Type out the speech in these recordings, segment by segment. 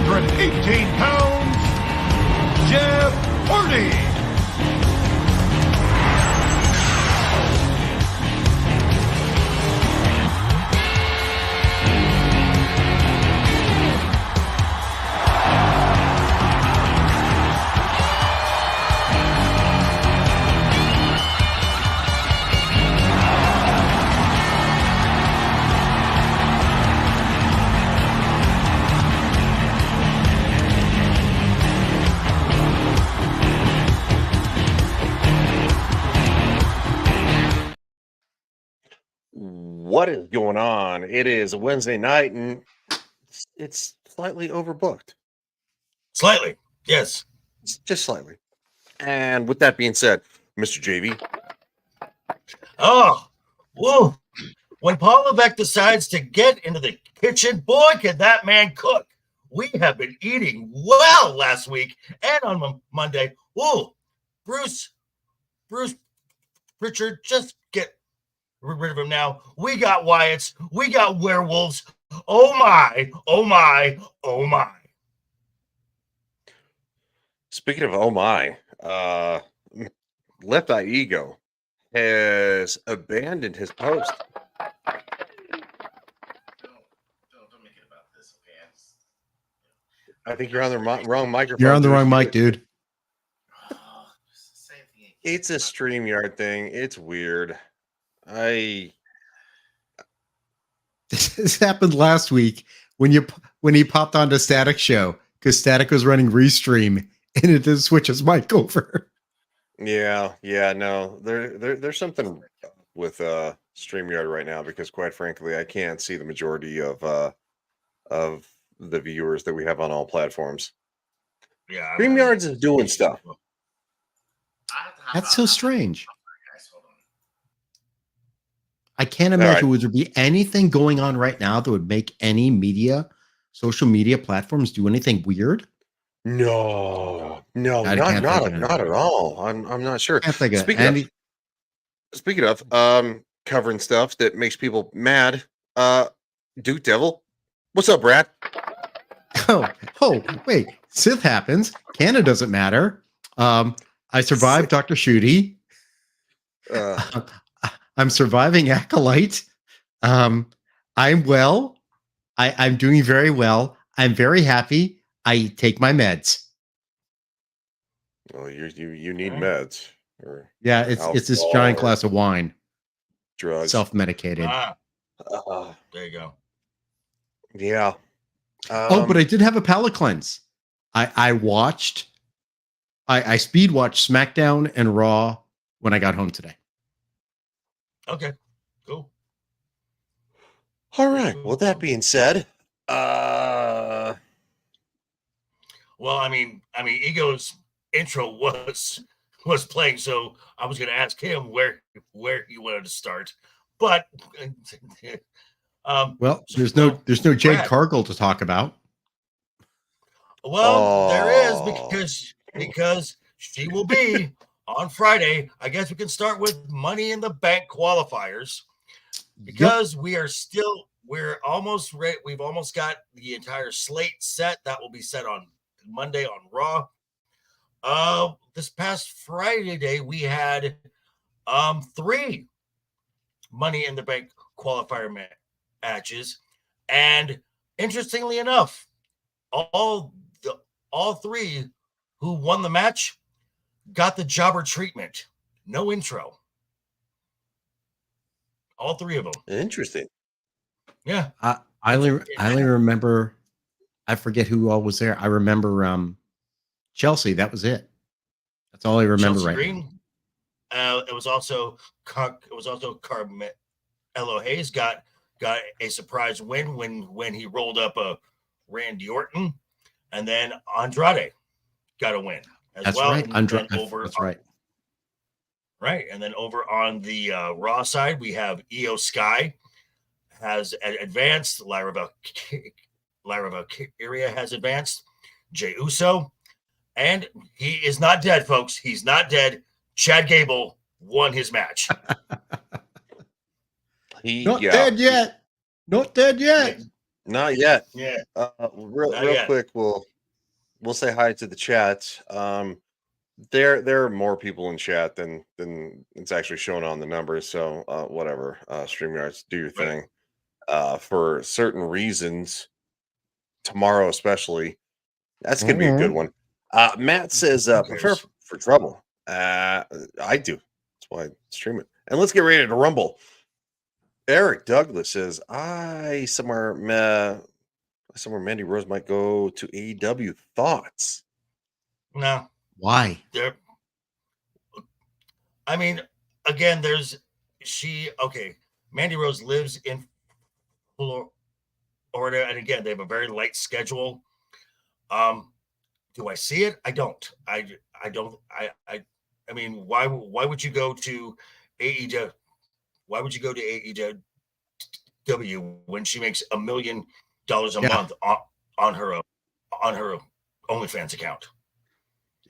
118 pounds, Jeff Hardy. What is going on? It is Wednesday night, and it's slightly overbooked. Slightly, yes. Just slightly. And with that being said, Mr. JV. Oh, whoa. When Paul Levesque decides to get into the kitchen, boy, can that man cook. We have been eating well last week and on Monday. Whoa, Bruce Richard, just get rid of him now. We got Wyatts. We got werewolves. Oh, my. Oh, my. Oh, my. Speaking of oh my, LeftEyeEgo has abandoned his post. Don't make it about this, okay? I think you're on the wrong microphone. You're on the wrong mic, dude. It's a StreamYard thing. It's weird. This happened last week when he popped onto Static Show because Static was running Restream and it didn't switch his mic over. Yeah, no. There's something with StreamYard right now because quite frankly, I can't see the majority of the viewers that we have on all platforms. Yeah, StreamYards is doing stuff. That's so strange. I can't imagine would there be anything going on right now that would make any social media platforms do anything weird? No, not at all. I'm not sure. Speaking of covering stuff that makes people mad, Duke Devil, what's up, Brad? Oh, wait. Sith happens. Canon doesn't matter. I survived Dr. Shooty. I'm surviving Acolyte. I'm well. I'm doing very well. I'm very happy. I take my meds. Well, you need meds. Or yeah, it's this giant glass of wine. Drugs. Self-medicated. There you go. Yeah. But I did have a palate cleanse. I speed watched SmackDown and Raw when I got home today. Okay, cool. All right. Well, that being said, well, I mean, Ego's intro was playing, so I was going to ask him where he wanted to start, but well, there's no Jade Cargill to talk about. Well, there is because she will be on Friday. I guess we can start with Money in the Bank qualifiers because we're almost ready. We've almost got the entire slate set. That will be set on Monday on Raw. This past Friday we had 3 Money in the Bank qualifier matches, and interestingly enough, all 3 who won the match got the jobber treatment. No intro. All 3 of them. Interesting. Yeah. I only remember, I forget who all was there. I remember Chelsea. That was it. That's all I remember. Chelsea right Green. It was also Carmelo Hayes got a surprise win when he rolled up a Randy Orton, and then Andrade got a win as That's well. right. That's right. Right, and then over on the Raw side, we have Io Sky has advanced. Lyra Valkyria has advanced. Jey Uso, and he is not dead, folks. He's not dead. Chad Gable won his match. Not dead yet. Not yet. Yeah. Real Not real yet. quick, we'll say hi to the chat. There are more people in chat than it's actually showing on the numbers. So whatever. StreamYards, do your Right. thing. For certain reasons, tomorrow especially, that's gonna be a good one. Matt says, Who prepare cares? for trouble. I do. That's why I stream it. And let's get ready to rumble. Eric Douglas says, somewhere Mandy Rose might go to AEW. Thoughts? No. Why? There. I mean, again, Mandy Rose lives in Florida, and again, they have a very light schedule. Do I see it? I don't. I don't. I mean, why would you go to AEW? Why would you go to AEW when she makes $1 million a month on her OnlyFans account?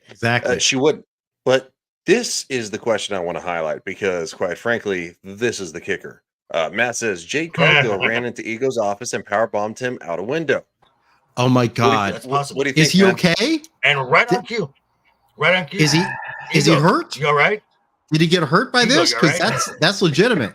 Exactly. She would, but this is the question I want to highlight because, quite frankly, this is the kicker. Matt says Jade Cargill ran into Ego's office and power bombed him out a window. Oh my God. That's possible. What do you think? Is he Matt? okay? And right on cue. Right on cue. Is he hurt? You all right? Did he get hurt by Ego, this? you all Because right? that's legitimate.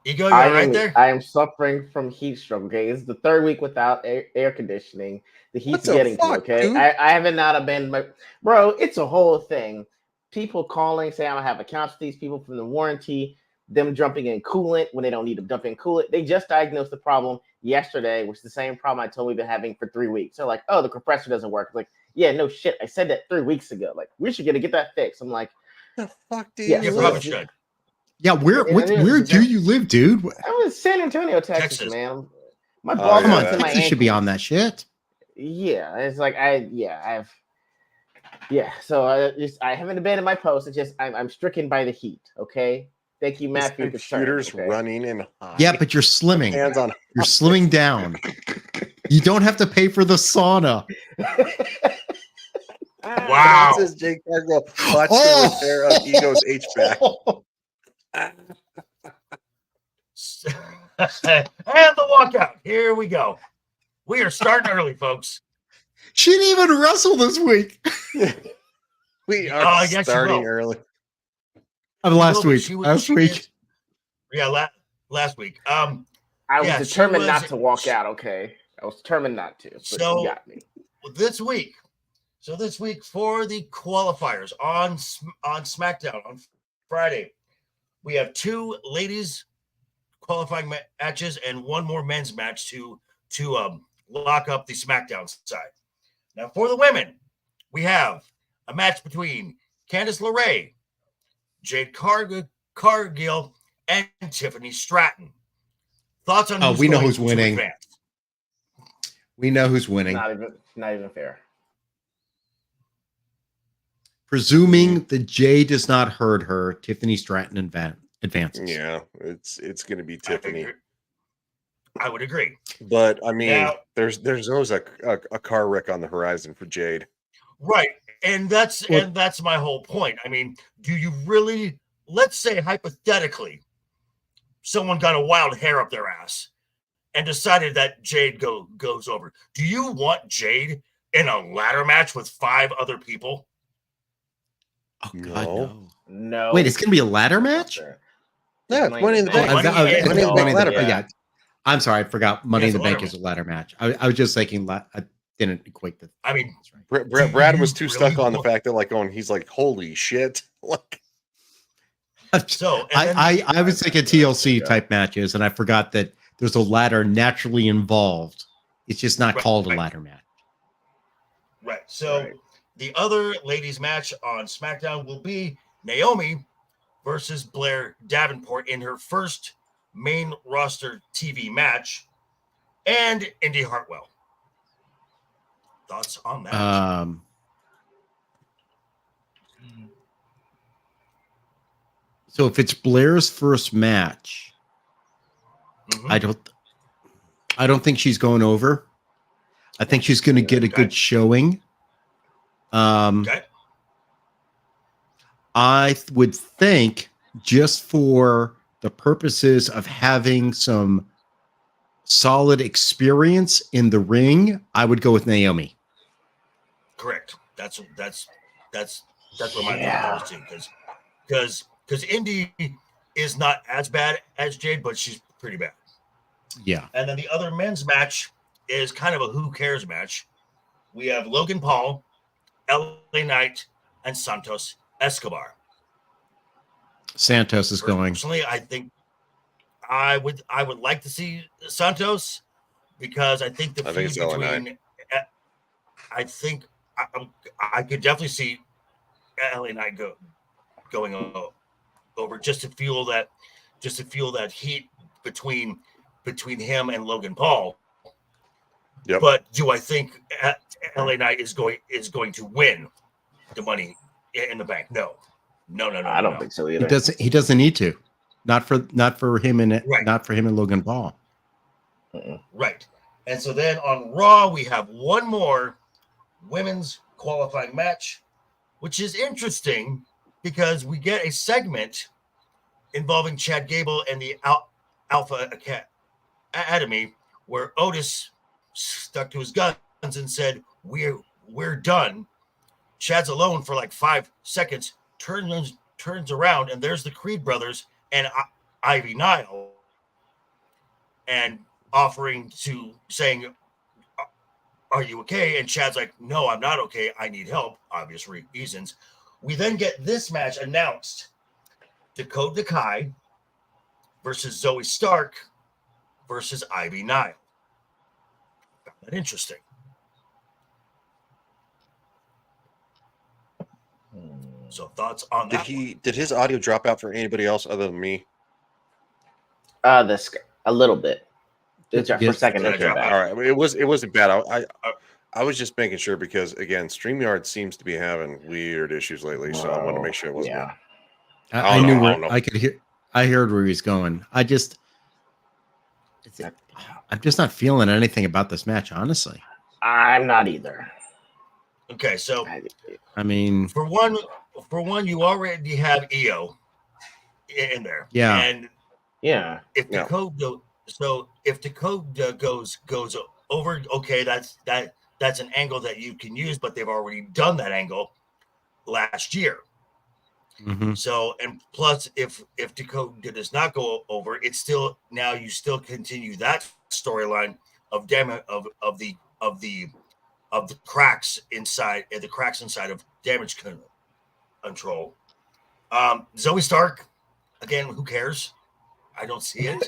Ego, you all right there? I am suffering from heat stroke. Okay, it's the third week without air conditioning. The heat's What the getting to me. fuck, Okay, dude? I haven't not abandoned my bro. It's a whole thing. People calling saying I don't have accounts with these people from the warranty. Them jumping in coolant when they don't need to dump in coolant. They just diagnosed the problem yesterday, which is the same problem I told we've been having for 3 weeks. They're like, oh, the compressor doesn't work. Like, yeah, no shit. I said that 3 weeks ago. Like, we should get that fixed. I'm like, The fuck, dude? Yeah, You so probably it's- should. Yeah, where do you live, dude? I'm in San Antonio, Texas, Texas. man. My boss Come yeah, on, is in my Texas should be ankles. on that shit. Yeah, it's like So I haven't abandoned my post. It's just I'm stricken by the heat. Okay, thank you, His Matt, for your concern. computer's Okay? running and high. Yeah, but you're slimming. hands on. You're slimming down. You don't have to pay for the sauna. Wow. Matt says Jade Cargill watched the repair of Ego's HVAC. And the walkout. Here we go. We are starting early, folks. She didn't even wrestle this week. We Oh, are I guess you starting will. early. Last Well, week. she was- Last she week. is- Yeah, last week. I was Yeah, she determined was- not to walk out. Okay, I was determined not to. But So- you got me. This week for the qualifiers on SmackDown on Friday, we have 2 ladies qualifying matches and 1 more men's match to lock up the SmackDown side. Now for the women, we have a match between Candice LeRae, Jade Cargill, and Tiffany Stratton. Thoughts on We know going who's to winning. advance? We know who's winning. Not even fair. Presuming that Jay does not hurt her, Tiffany Stratton advances. Yeah, it's going to be Tiffany. I would agree. But I mean, Now- there's always a car wreck on the horizon for Jade. Right. And that's my whole point. I mean, do you really, let's say hypothetically, someone got a wild hair up their ass and decided that Jade goes over. Do you want Jade in a ladder match with 5 other people? Oh God, No. no. No. Wait, it's gonna be a ladder match? Yeah, it's Money in the Bank. Money in the Bank. Money in the Ladder yeah. I'm sorry, I forgot. Money Yeah, in it's the a Bank ladder is a ladder match. I was just thinking. I didn't equate the. I mean, That's right. Brad was too Really stuck on the want- fact that he's like, holy shit. Like, so and then- I was thinking TLC type matches, and I forgot that there's a ladder naturally involved. It's just not Right, called a right. ladder match. Right. So Right. the other ladies match on SmackDown will be Naomi versus Blair Davenport in her first main roster TV match, and Indy Hartwell. Thoughts on that? So if it's Blair's first match, Mhm. I don't think she's going over. I think she's going to get a Okay. good showing. Okay. I would think just for the the purposes of having some solid experience in the ring, I would go with Naomi. Correct. That's where my Yeah. thought goes to, because Indy is not as bad as Jade, but she's pretty bad. Yeah. And then the other men's match is kind of a who cares match. We have Logan Paul, LA Knight, and Santos Escobar. Santos is going. Personally, I think I would like to see Santos because I think the I think feud it's LA between Knight. I think I could definitely see LA Knight going over just to fuel that heat between him and Logan Paul. Yep. But do I think LA Knight is going to win the Money in the Bank? No. I don't think so either. He doesn't need to. Not for him and Right. not for him and Logan Paul. Right. And so then on Raw, we have one more women's qualifying match, which is interesting because we get a segment involving Chad Gable and the Alpha Academy, where Otis stuck to his guns and said, "We're done." Chad's alone for like 5 seconds, turns around, and there's the Creed brothers and Ivy Nile, and saying, "Are you okay?" And Chad's like, "No, I'm not okay. I need help." Obvious reasons. We then get this match announced: Dakota Kai versus Zoe Stark versus Ivy Nile. Found that interesting. So thoughts on that? Did his audio drop out for anybody else other than me? A little bit. For a Yes. second, Did it I came drop back. All right. It wasn't bad. I was just making sure because again, StreamYard seems to be having weird issues lately, so I wanted to make sure it wasn't. Yeah. I I knew don't where know. I could hear. I heard where he's going. I'm just not feeling anything about this match, honestly. I'm not either. Okay, so I mean, for one, you already have EO in there. Yeah. And Yeah. if Dakota, if Dakota goes over, okay, that's an angle that you can use, but they've already done that angle last year. mhm. So, and plus, if Dakota does not go over, it's still now you still continue that storyline of the cracks inside of damage control. Zoe Stark, again, who cares? I don't see it.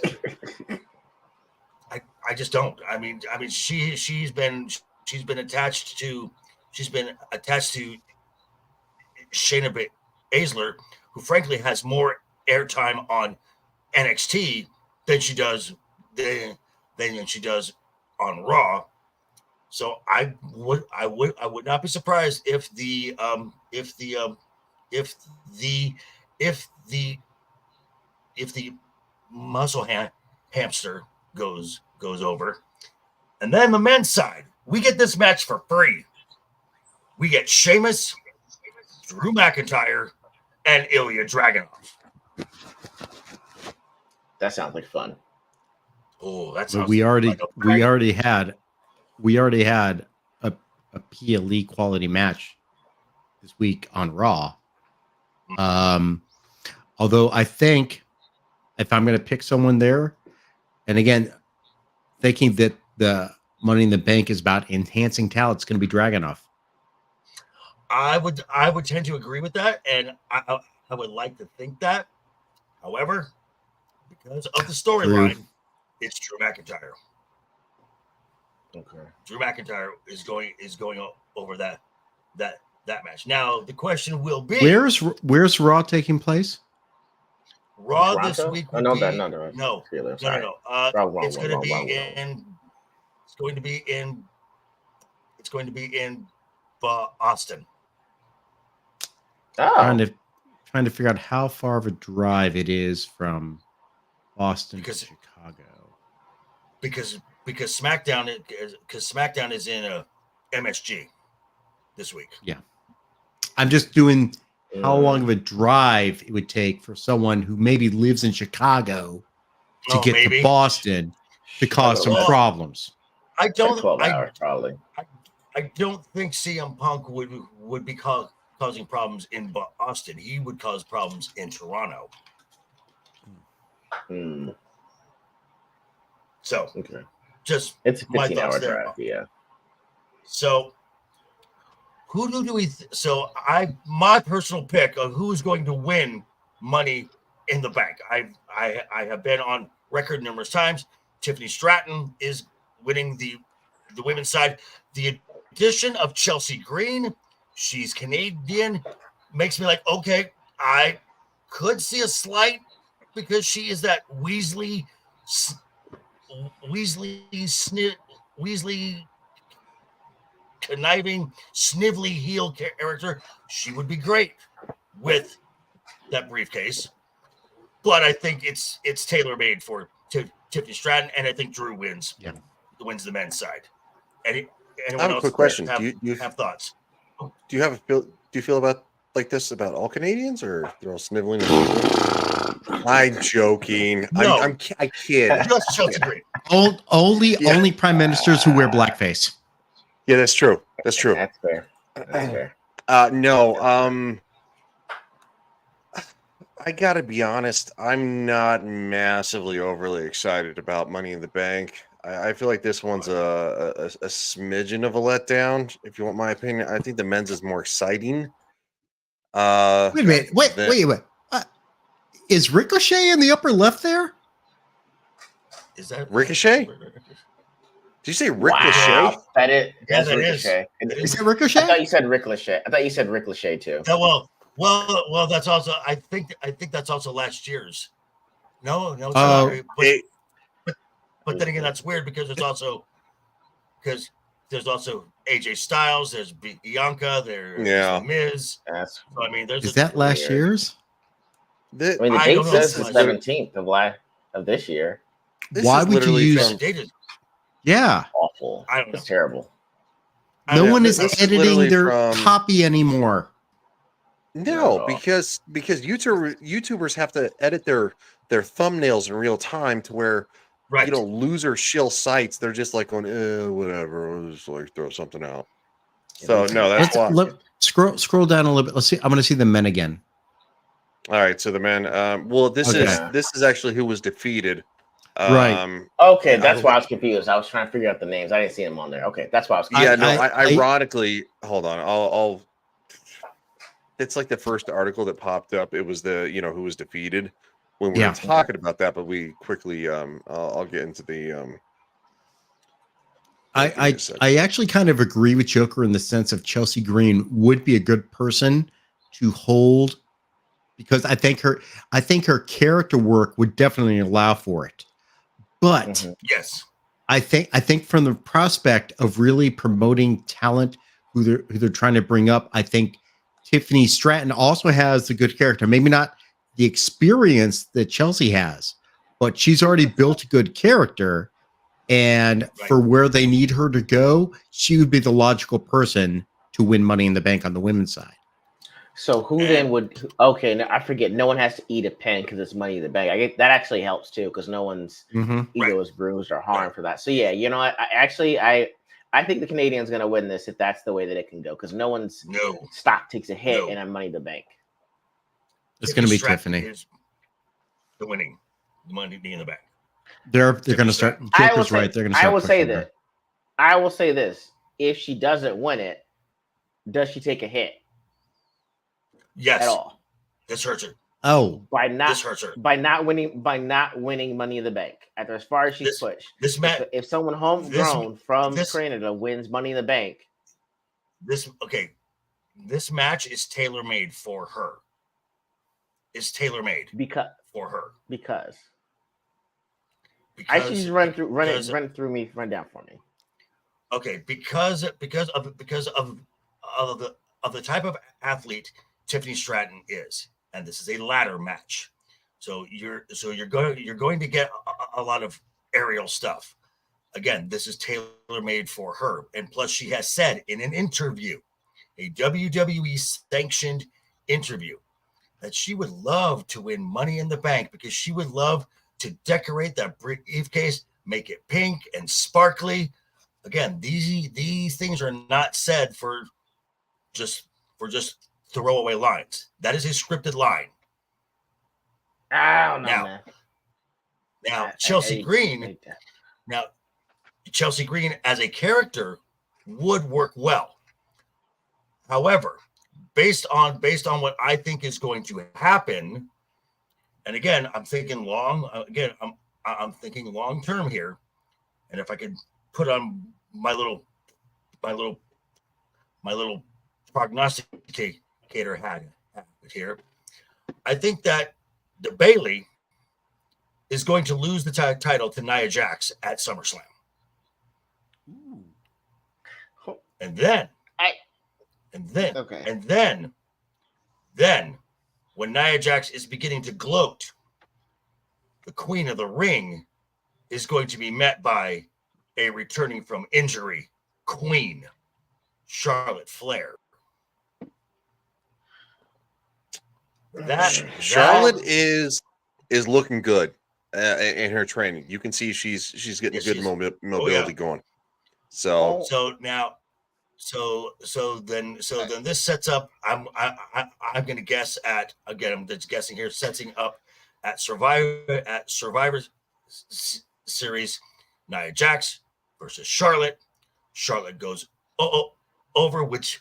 I just don't. I mean, she's been attached to Shayna Baszler, who frankly has more airtime on NXT than she does on Raw. So I would not be surprised if the muscle hamster goes over. And then the men's side, we get this match for free. We get Sheamus, Drew McIntyre, and Ilya Dragunov. That sounds like fun. Oh, that But sounds we already like had a PLE quality match this week on Raw. Although I think if I'm going to pick someone there, and again, thinking that the Money in the Bank is about enhancing talent, it's going to be Dragunov. I would tend to agree with that, and I would like to think that. However, because of the storyline, it's Drew McIntyre. Okay. Drew McIntyre is going over that match. Now the question will be: Where's Raw taking place? Raw Toronto? this week? Oh, No. Wrong, It's going to be wrong. in. It's going to be in. It's going to be in Boston. Oh, Trying to figure out how far of a drive it is from Boston to Chicago. Because SmackDown is in a MSG this week. Yeah, I'm just doing how long of a drive it would take for someone who maybe lives in Chicago to Oh, get maybe. to Boston to cause some Well, problems. I Like don't. 12 hours, probably. I don't think CM Punk would be causing problems in Boston. He would cause problems in Toronto. Hmm. So Okay. just It's a my 15-hour thoughts there. drive. Yeah. So who do we? My personal pick of who's going to win Money in the Bank. I have been on record numerous times. Tiffany Stratton is winning the women's side. The addition of Chelsea Green, she's Canadian, makes me like, okay, I could see a slight because she is that Weasley conniving, snivelly heel character. She would be great with that briefcase. But I think it's tailor made for Tiffany Stratton, and I think Drew wins. Yeah. Wins the men's side. I Anyone have a else quick question. have, Do you have thoughts? do you feel about like this about all Canadians, or they're all sniveling? I'm joking. No. I kid. Just Chelsea Green. Only prime ministers who wear blackface. Yeah, that's true. That's true. That's fair. That's fair. No. I gotta be honest. I'm not massively overly excited about Money in the Bank. I feel like this one's a smidgen of a letdown. If you want my opinion, I think the men's is more exciting. Wait a minute. Wait. Is Ricochet in the upper left there? Is that Ricochet? Did you say Ricochet? Wow. That's Yes, it is. Ricochet. Is it I Ricochet? thought you said Ricochet. I thought you said Ricochet too. Well. That's also. I think that's also last year's. No, it's Oh, not. But then again, that's weird because there's also AJ Styles, there's Bianca, there's Yeah. The Miz. That's, So, I mean, there's Is that last weird. year's? I mean, the I date don't know. says the This is 17th of this year. Why would you literally use? from- dated. Yeah. Awful. I don't know. It's terrible. No one is this is editing literally their from- copy anymore. Not No, at all. because YouTubers have to edit their thumbnails in real time to where Right. loser shill sites, they're just like going, whatever, I'll just like throw something out. So no, that's why. Scroll down a little bit. Let's see. I'm going to see the men again. All right, so the men. Well, this Okay. is actually who was defeated. Right. Okay, Yeah, that's why I was confused. I was trying to figure out the names. I didn't see them on there. Okay, that's why I was confused. Yeah, ironically, hold on. I'll. It's like the first article that popped up. It was the who was defeated when we were talking about that, but we quickly. I'll get into the. I actually kind of agree with Joker in the sense of Chelsea Green would be a good person to hold because I think her character work would definitely allow for it. But Yes. I think from the prospect of really promoting talent who they're trying to bring up, I think Tiffany Stratton also has a good character. Maybe not the experience that Chelsea has, but she's already built a good character. And for where they need her to go, she would be the logical person to win Money in the Bank on the women's side. So who then would? Okay, no, I forget. No one has to eat a pen because it's Money in the Bank. I get that actually helps too because no one's ego is bruised or harmed for that. So yeah, I think the Canadian's going to win this if that's the way that it can go because no one's stock takes a hit in a Money in the Bank. It's going to be Stratton Tiffany. is the winning Money in the Bank. They're going to start. Joker's right. They're going to start. I will say this: if she doesn't win it, does she take a hit? Yes. At all. This hurts her. Oh, by not winning Money in the Bank. As far as she's pushed. This match. If someone homegrown from Canada wins Money in the Bank, this match is tailor made for her. It's tailor made for her because I should just run down for me. Okay, because of the type of athlete Tiffany Stratton is, and this is a ladder match, so you're going to get a lot of aerial stuff. Again, this is tailor made for her, and plus she has said in an interview, a WWE sanctioned interview that she would love to win Money in the Bank because she would love to decorate that briefcase, make it pink and sparkly. Again, these things are not said for just throwaway lines. That is a scripted line. I don't know, man. Now Chelsea Green as a character would work well. However, based on what I think is going to happen, and again, I'm thinking I'm thinking long term here. And if I could put on my little prognosticator hat here, I think that the Bayley is going to lose the title to Nia Jax at SummerSlam. Ooh. And then when Nia Jax is beginning to gloat, the Queen of the Ring is going to be met by a returning from injury Queen, Charlotte Flair. Charlotte is looking good in her training. You can see she's getting good mobility going. So then this sets up. I'm going to guess at, again, I'm just guessing here, setting up at Survivor Series, Nia Jax versus Charlotte. Charlotte goes over, which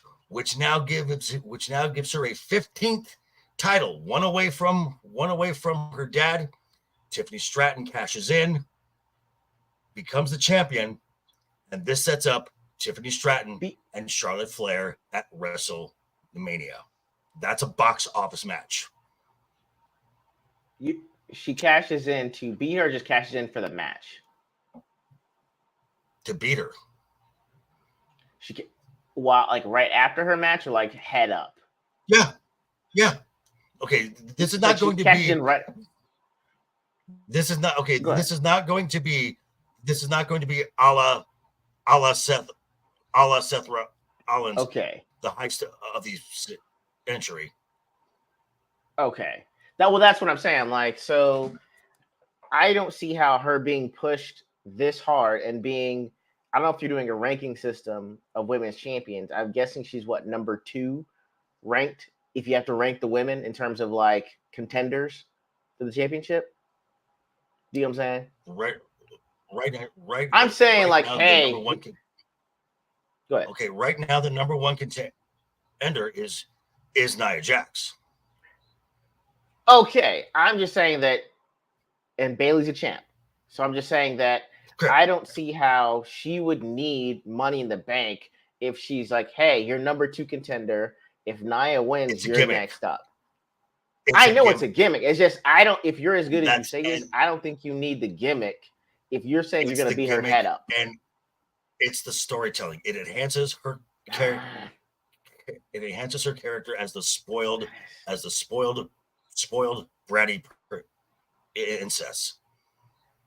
now gives her a 15th title, one away from her dad. Tiffany Stratton cashes in, becomes the champion, and this sets up Tiffany Stratton and Charlotte Flair at WrestleMania. That's a box office match. She cashes in to beat her, or just cashes in for the match? To beat her. Like right after her match, or like head up? Yeah. Okay, this is not going to be right. This is not okay. This is not going to be a la Seth Rollins. Okay. The heist of the century. Okay. That's what I'm saying. Like, so I don't see how her being pushed this hard and being, I don't know if you're doing a ranking system of women's champions. I'm guessing she's number 2 ranked, if you have to rank the women in terms of like contenders for the championship. Do you know what I'm saying? Right. I'm saying right like, now, hey, go ahead. Okay, right now the number 1 contender is Nia Jax. Okay, I'm just saying that, and Bayley's a champ. So I'm just saying that Correct. I don't see how she would need Money in the Bank if she's like, hey, you're number 2 contender. If Nia wins, you're next up. I know it's a gimmick. It's just, if you're as good as you say is, I don't think you need the gimmick if you're saying you're going to beat her head up. And it's the storytelling. It enhances her character. It enhances her character as the spoiled bratty incest.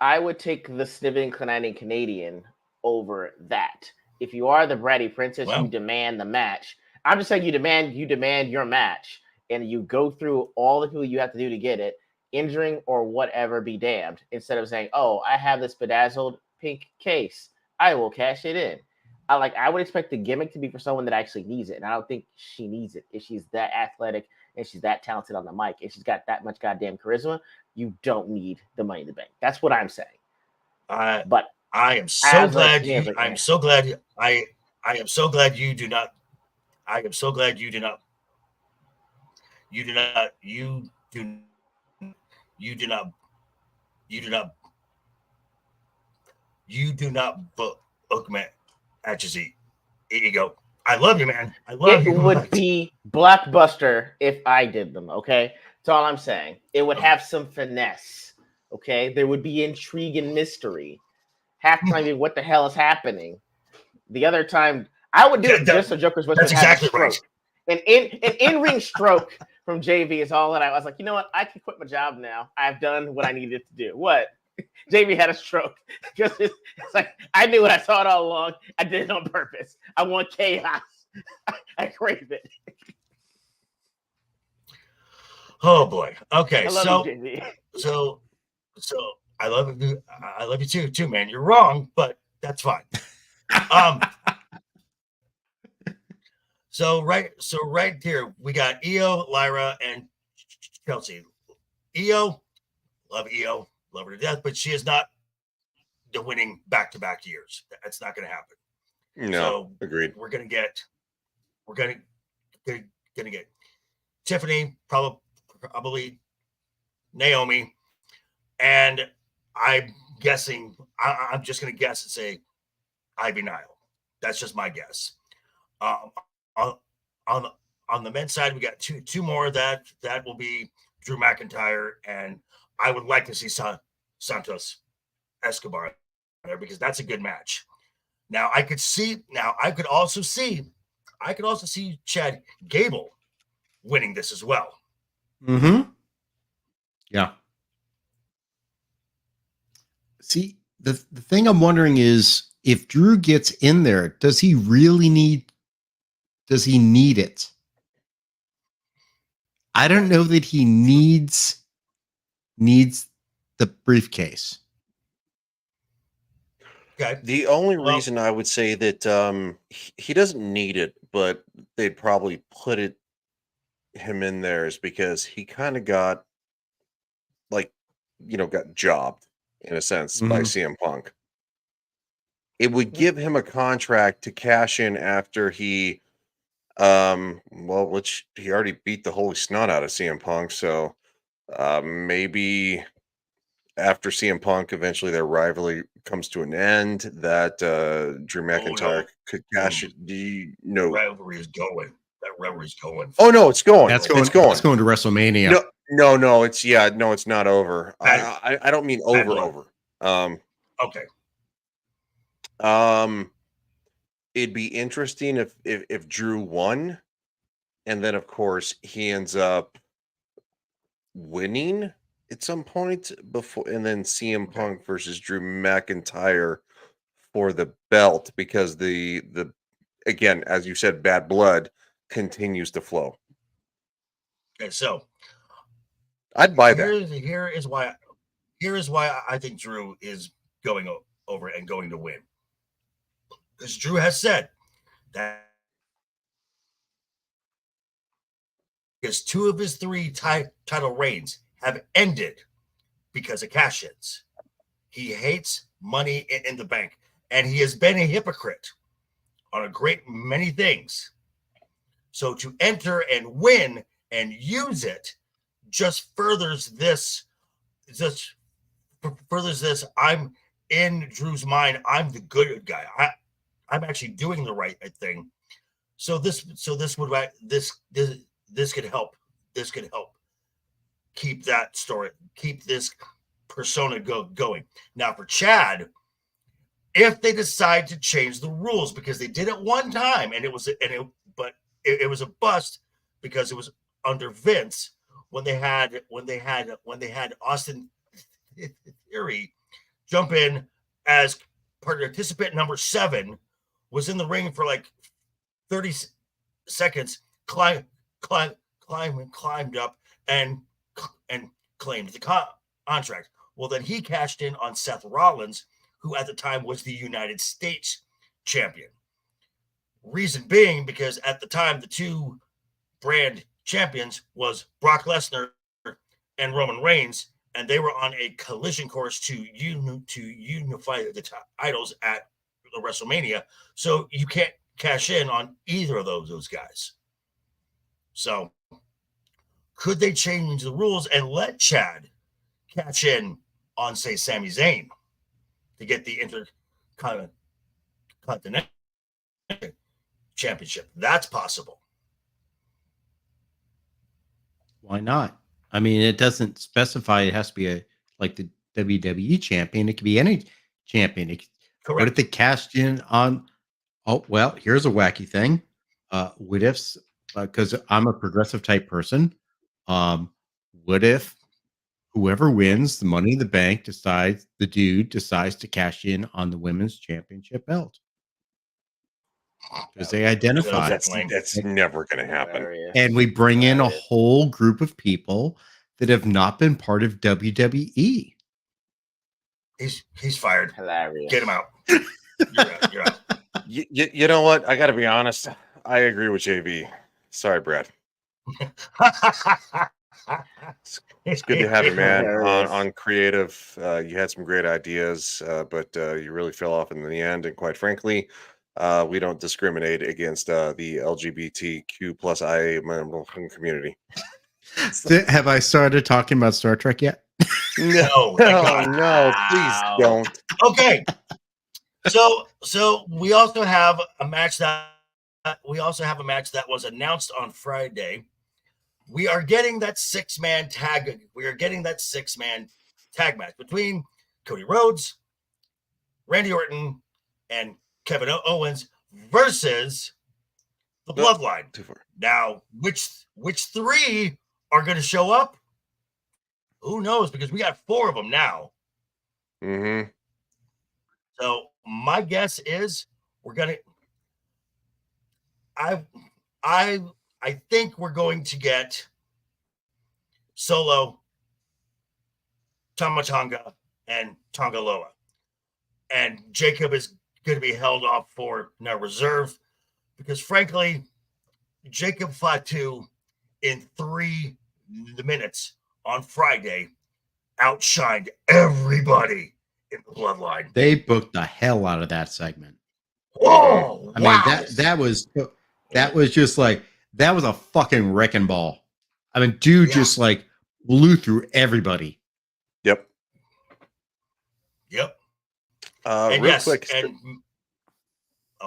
I would take the sniveling, conniving Canadian over that. If you are the bratty princess, you demand the match. I'm just saying you demand your match, and you go through all the people you have to do to get it, injuring or whatever be damned, instead of saying, oh, I have this bedazzled pink case, I will cash it in. I would expect the gimmick to be for someone that actually needs it, and I don't think she needs it. If she's that athletic and she's that talented on the mic and she's got that much goddamn charisma, you don't need the Money in the Bank. That's what I'm saying. But I am so glad you do not. You do not book man at your ego. I love you, man. I love you. It would be blockbuster if I did them. Okay, that's all I'm saying. It would have some finesse. Okay, there would be intrigue and mystery. Half time, what the hell is happening? The other time, I would do it just so Joker's Whisper that's exactly right. An in-ring stroke from JV is all that I was like, you know what? I can quit my job now. I've done what I needed to do. What? JV had a stroke. Just it's like I knew it. I saw it all along. I did it on purpose. I want chaos. I crave it. Oh boy. Okay, I love you, Jay-Z. so I love you. I love you too, man. You're wrong, but that's fine. So right here we got Io, Lyra, and Chelsea. Io, love Io, love her to death, but she is not the winning back-to-back years. That's not going to happen. No, So agreed. we're gonna get Tiffany, probably Naomi, and I'm guessing. I'm just gonna guess and say Ivy Nile. That's just my guess. On on on the men's side, we got two more that will be Drew McIntyre, and I would like to see Santos Escobar there because that's a good match. Now I could also see Chad Gable winning this as well. Mm-hmm. Yeah. See, the thing I'm wondering is if Drew gets in there, does he need it? I don't know that he needs the briefcase. Okay. The only reason I would say that he doesn't need it, but they'd probably put him in there is because he kind of got got jobbed in a sense by CM Punk. It would give him a contract to cash in after he which he already beat the holy snot out of CM Punk, so maybe after CM Punk eventually their rivalry comes to an end, that Drew McIntyre could cash it. Rivalry is going. That rivalry's going. Oh no, it's going. That's going. It's going. That's going to WrestleMania. No, it's not over. I don't mean over. Okay. It'd be interesting if Drew won, and then of course he ends up winning at some point before, and then CM Punk versus Drew McIntyre for the belt, because the again, as you said, bad blood continues to flow. Okay, so I'd buy that. Here is why I think Drew is going over and going to win. Because Drew has said that his 2 of his 3 title reigns have ended because of cash-ins. He hates money in the bank, and he has been a hypocrite on a great many things. So to enter and win and use it just furthers this. I'm in Drew's mind. I'm the good guy. I'm actually doing the right thing. So this could help. This could help keep that story, keep this persona going. Now for Chad, if they decide to change the rules, because they did it one time and it was a bust because it was under Vince when they had Austin Theory jump in as participant number 7, was in the ring for like 30 seconds, climbed up and claimed the contract. Well, then he cashed in on Seth Rollins, who at the time was the United States champion. Reason being because at the time the 2 brand champions was Brock Lesnar and Roman Reigns, and they were on a collision course to unify the titles at the WrestleMania. So you can't cash in on either of those guys. So could they change the rules and let Chad cash in on, say, Sami Zayn to get the Intercontinental Championship? That's possible. Why not? I mean, it doesn't specify it has to be like the WWE champion. It could be any champion. Correct. What if they cashed in on? Oh well, here's a wacky thing. What if? Because I'm a progressive type person. What if whoever wins the Money in the Bank decides to cash in on the women's championship belt? because they identify. That's never going to happen. Hilarious. And we bring in a Hilarious. whole group of people that have not been part of WWE. He's fired. Hilarious. Get him out. You're out. You know what? I got to be honest. I agree with JB. Sorry, Brad. It's good to have you, man. On creative, you had some great ideas, but you really fell off in the end. And quite frankly, we don't discriminate against the LGBTQ plus IA community. Have I started talking about Star Trek yet? No, thank God. No, please don't. Okay. So we also have a match that was announced on Friday. We are getting that six-man tag. We are getting that six-man tag match between Cody Rhodes, Randy Orton, and Kevin Owens versus the Bloodline. Too far. Now, which three are going to show up? Who knows? Because we got 4 of them now. Mm-hmm. So my guess is we're gonna. I think we're going to get Solo, Tama Tonga, and Tonga Loa, and Jacob is going to be held off for now reserve because frankly, Jacob Fatu in 3 minutes on Friday outshined everybody in the Bloodline. They booked the hell out of that segment. Whoa! I mean, that was just like, that was a fucking wrecking ball. I mean, dude just like blew through everybody. Yep. And real quick,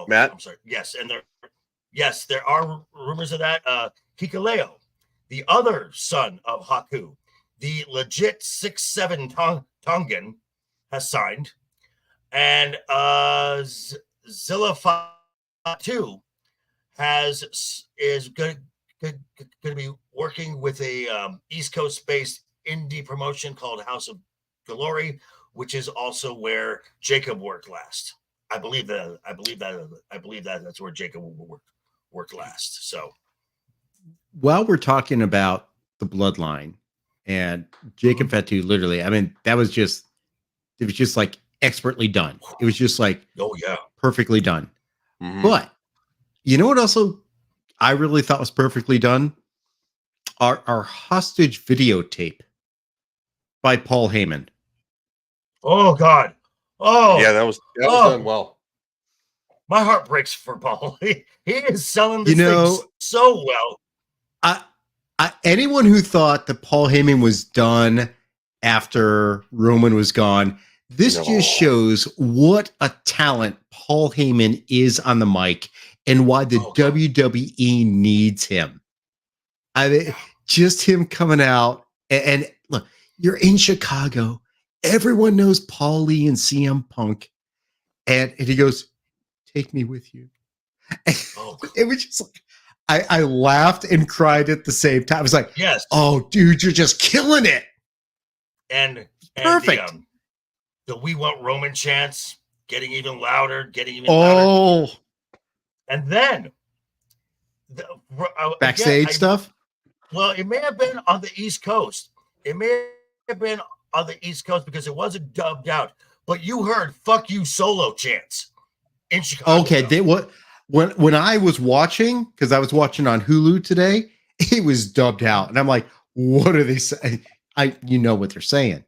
Matt? I'm sorry. Yes, and there are rumors of that. Hikuleo, the other son of Haku, the legit 6'7" Tongan, has signed, and Zilla Fatu is going to be working with a East Coast based indie promotion called House of Glory, which is also where Jacob worked last. I believe that's where Jacob worked last. So while we're talking about the Bloodline and Jacob Fatu, literally, I mean, it was just like expertly done. It was just like, perfectly done. Mm-hmm. But you know what also I really thought was perfectly done? Our hostage videotape by Paul Heyman. Oh God. Oh yeah, that was done well. My heart breaks for Paul. He is selling this thing so well. Anyone who thought that Paul Heyman was done after Roman was gone, this just shows what a talent Paul Heyman is on the mic and why the WWE needs him. I mean, just him coming out and look, you're in Chicago. Everyone knows Paulie and CM Punk. And he goes, "Take me with you." It was just like, I laughed and cried at the same time. I was like, yes. Oh, dude, you're just killing it. And perfect. The "We Want Roman" chants getting even louder, louder. And then backstage stuff. Well, it may have been on the East Coast. It may have been on the East Coast because it wasn't dubbed out. But you heard "fuck you" Solo chants in Chicago. Okay, when I was watching, because I was watching on Hulu today, it was dubbed out, and I'm like, "What are they saying?" You know what they're saying,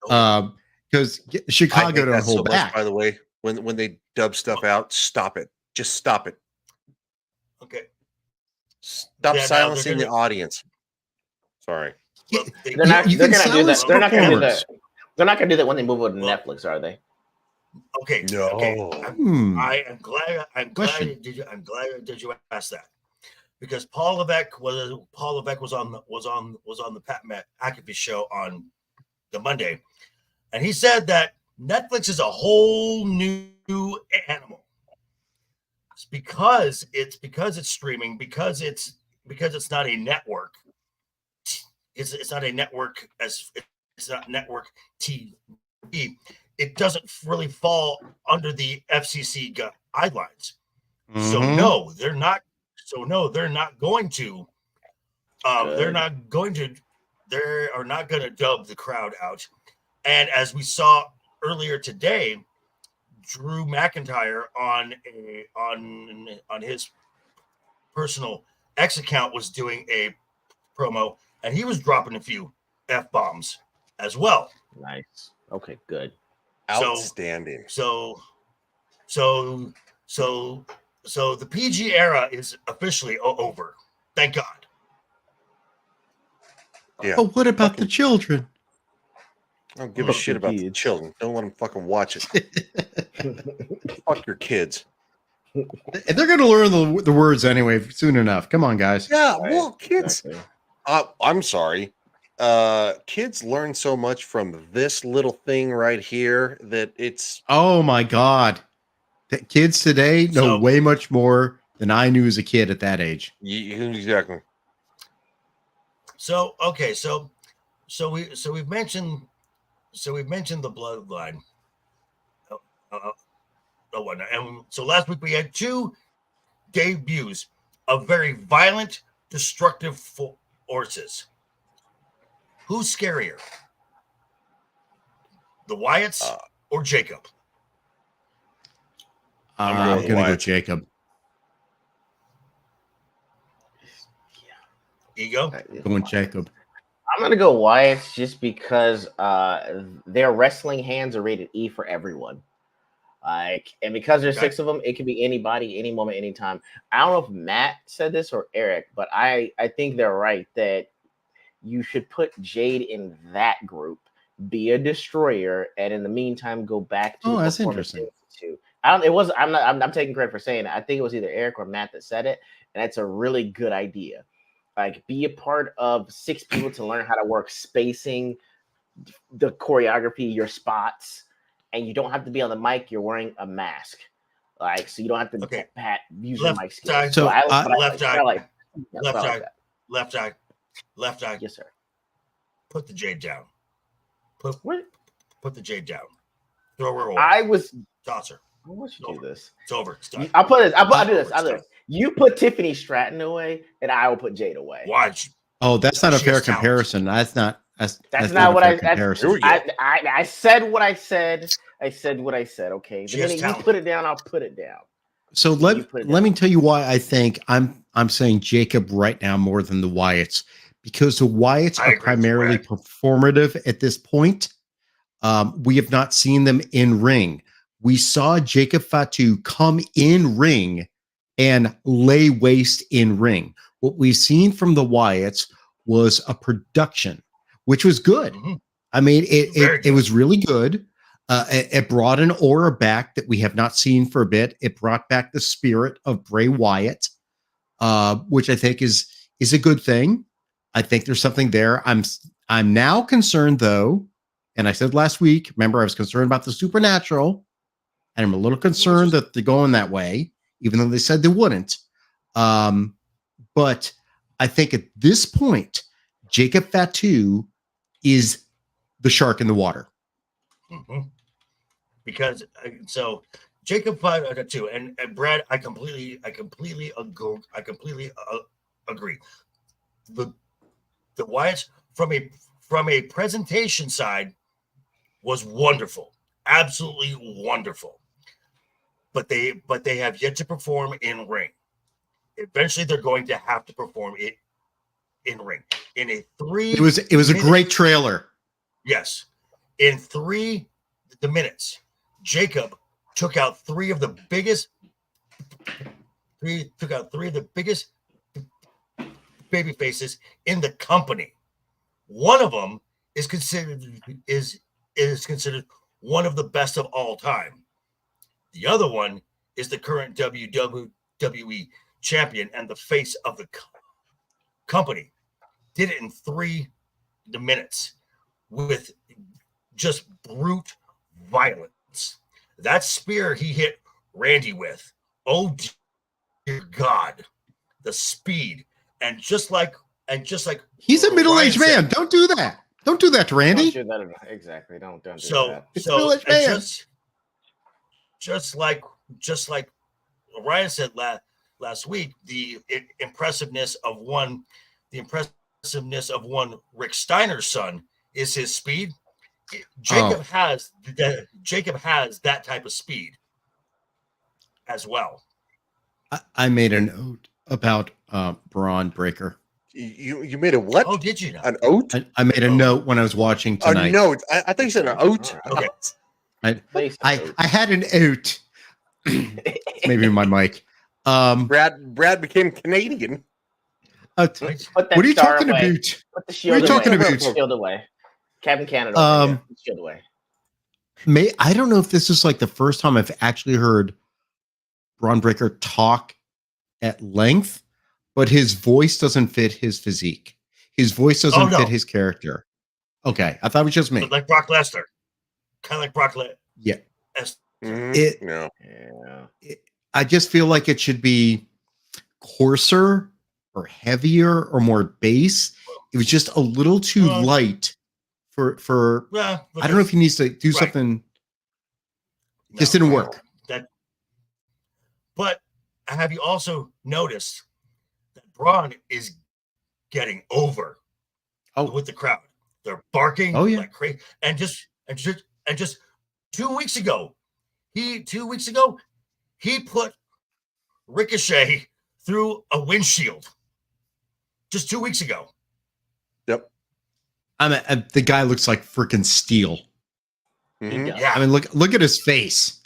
because Chicago don't hold back. By the way, when they dub stuff out, stop it. Just stop it. Okay. Stop silencing the audience. Sorry. Well, they're not going to do that. They're not going to do that. They're not going to do that when they move over to Netflix, are they? Okay. No. Okay. I'm glad did you ask that, because Paul Levesque was on the Pat McAfee show on the Monday, and he said that Netflix is a whole new animal. It's because it's streaming, because it's not a network. It's not a network it's not network TV. It doesn't really fall under the FCC guidelines. So Mhm. no, they're not. So no, they're not going to. They're not going to. They are not going to dub the crowd out. And as we saw earlier today, Drew McIntyre on his personal X account was doing a promo, and he was dropping a few F-bombs as well. Nice. Okay, good. Outstanding. So the PG era is officially over. Thank God. Yeah. But what about the Fucking- children? I don't give a Fuck shit the about the kids. children. Don't let them fucking watch it. Fuck your kids. They're going to learn the words anyway soon enough. Come on, guys. Yeah, Right, well, kids. exactly. I'm sorry. Kids learn so much from this little thing right here that it's Oh my God. The kids today know So- way much more than I knew as a kid at that age. exactly. So okay, so we've mentioned the bloodline. Whatnot. And so last week we had 2 debuts of very violent, destructive forces. Who's scarier, the Wyatts or Jacob? I'm going going to go Wyatt. Jacob. Ego. Going Jacob. I'm gonna go Wyatt's just because their wrestling hands are rated E for everyone. And because there's Okay. 6 of them, it can be anybody, any moment, anytime. I don't know if Matt said this or Eric, but I think they're right that you should put Jade in that group, be a destroyer, and in the meantime go back to Oh, the that's Performance interesting. Institute. I don't. It was. I'm taking credit for saying it. I think it was either Eric or Matt that said it, and that's a really good idea. Like, be a part of 6 people to learn how to work spacing, the choreography, your spots, and you don't have to be on the mic. You're wearing a mask, like, so you don't have to Okay. use your Left mic eye. skills. So, left eye. like Left eye. Left eye. Left eye. Yes, sir. Put the Jade down. What? Put the Jade down. Throw her away. I was. Toss her. I want you to do this. It's over. It's done. I'll put this. I'll do this. It's I'll do done. this. You put Tiffany Stratton away, and I will put Jade away. Watch. Oh, that's not a She fair has talent. comparison. That's not not what a fair I- comparison. Here we go. I said what I said. I said what I said. Okay. She The has minute you talent. put it down, I'll put it down. So You put it let me tell you why I think I'm saying Jacob right now more than the Wyatts, because the Wyatts I are agree with primarily Brad. performative at this point. We have not seen them in ring. We saw Jacob Fatu come in ring and lay waste in ring. What we've seen from the Wyatts was a production, which was good. Mhm. I mean, Very it good. was really good. It brought an aura back that we have not seen for a bit. It brought back the spirit of Bray Wyatt, which I think is a good thing. I think there's something there. I'm now concerned though, and I said last week, remember I was concerned about the supernatural, and I'm a little concerned that they're going that way, even though they said they wouldn't. But I think at this point, Jacob Fatu is the shark in the water. Mhm. Because so Jacob too, and Brad, I completely agree. The Wyatts from a presentation side was wonderful, absolutely wonderful. But they have yet to perform in ring. Eventually, they're going to have to perform it in ring in a 3. It was a great trailer. Yes. In 3 minutes, Jacob took out 3 of the biggest baby faces in the company. One of them is considered one of the best of all time. The other one is the current WWE champion and the face of the company. Did it in 3 minutes with just brute violence. That spear he hit Randy with, oh dear God, the speed, and just like He's a middle-aged Ryan man. Don't do that. Don't do that to Randy. Don't do that. Exactly. Don't do So that. It's so middle-aged and man. just like Ryan said last week, the impressiveness of one Rick Steiner's son is his speed. Jacob has that type of speed as well. I made a note about Braun Breaker. You made a what? Oh, did you know? An oat? I made a note when I was watching tonight. A note. I think you said an oat. Okay. I had an oat. Maybe my mic. Brad became Canadian. Put that what are you star talking away. about? Put the shield What are you talking away. about? Put the shield away. Captain Canada. Over here. Put the shield away. I don't know if this is like the first time I've actually heard Braun Breaker talk at length, but his voice doesn't fit his physique. His voice doesn't fit his character. Okay, I thought it was just me. Like Brock Lesnar. Kind of like Brock Lesnar. Yeah. No. I just feel like it should be coarser or heavier or more bass. It was just a little too light for I don't know if he needs to do something. Just didn't work. But have you also noticed that Braun is getting over with the crowd? They're barking like crazy. And just 2 weeks ago, he put Ricochet through a windshield. Just 2 weeks ago. Yep. The guy looks like freaking steel. Mm-hmm. Yeah. I mean, look at his face.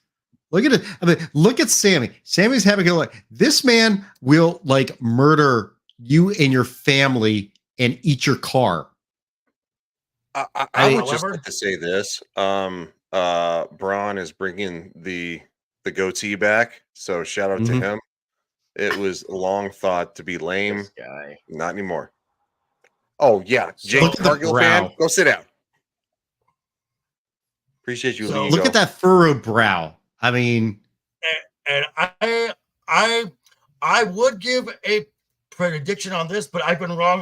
Look at it. I mean, look at Sammy. Sammy's having a like. This man will like murder you and your family and eat your car. I would just like to say this. Braun is bringing the goatee back, so shout out to him. It was long thought to be lame. This guy. Not anymore. Oh yeah, Jake Cargill fan, go sit down. Appreciate you. So look at that furrowed brow. I mean, and I would give a prediction on this, but I've been wrong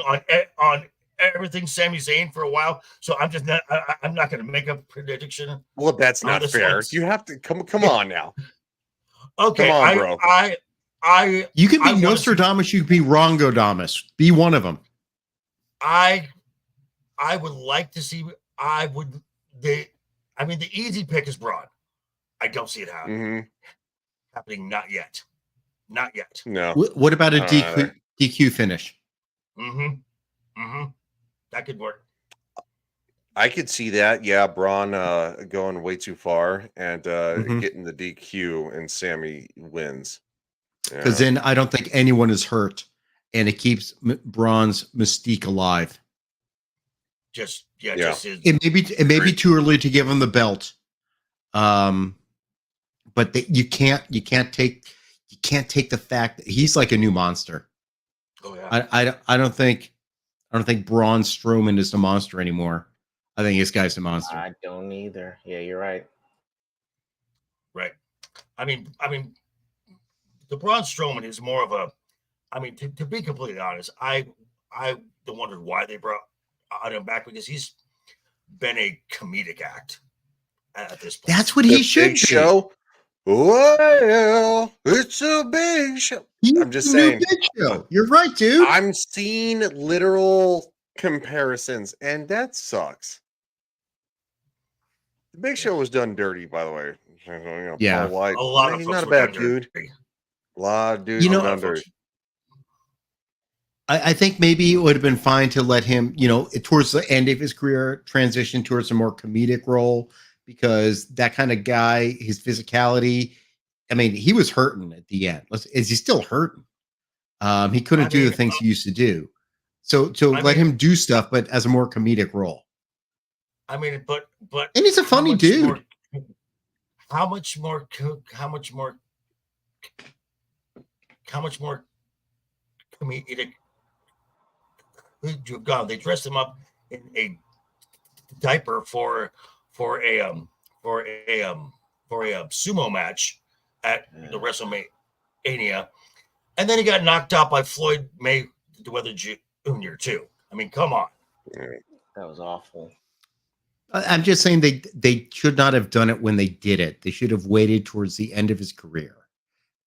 on everything Sami Zayn for a while, so I'm just not. I'm not going to make a prediction. Well, that's not fair. You have to come on now. Okay, come on, bro. You can be Nostradamus. You can be Rongodamus. Be one of them. I would like to see. The easy pick is Braun. I don't see it happening. Not yet. Not yet. No. What about a DQ finish? That could work. I could see that. Yeah, Braun going way too far and getting the DQ, and Sammy wins. Because then I don't think anyone is hurt, and it keeps Braun's mystique alive. It may be too early to give him the belt. But you can't take the fact that he's like a new monster. Oh yeah. I don't think Braun Strowman is the monster anymore. I think this guy's the monster. I don't either. Yeah, you're right. Right. I mean, the Braun Strowman is more of a. I mean, to be completely honest, I wondered why they brought him back, because he's been a comedic act at this point. That's what he should be. Show. Well, it's a big show. I'm just saying. Big show. You're right, dude. I'm seeing literal comparisons, and that sucks. The Big Show was done dirty, by the way. Yeah, Paul White, a lot of he's folks not a were bad done dude. dirty. A lot of dudes done dirty. I think maybe it would have been fine to let him, towards the end of his career, transition towards a more comedic role, because that kind of guy, his physicality, I mean, he was hurting at the end. Is he still hurting? He couldn't do the things he used to do. So let him do stuff, but as a more comedic role. I mean, but and he's a funny dude. How much more comedic you've gone? They dressed him up in a diaper for a sumo match at the WrestleMania, and then he got knocked out by Floyd Mayweather Jr. too. I mean, come on. That was awful. I'm just saying they should not have done it when they did it. They should have waited towards the end of his career,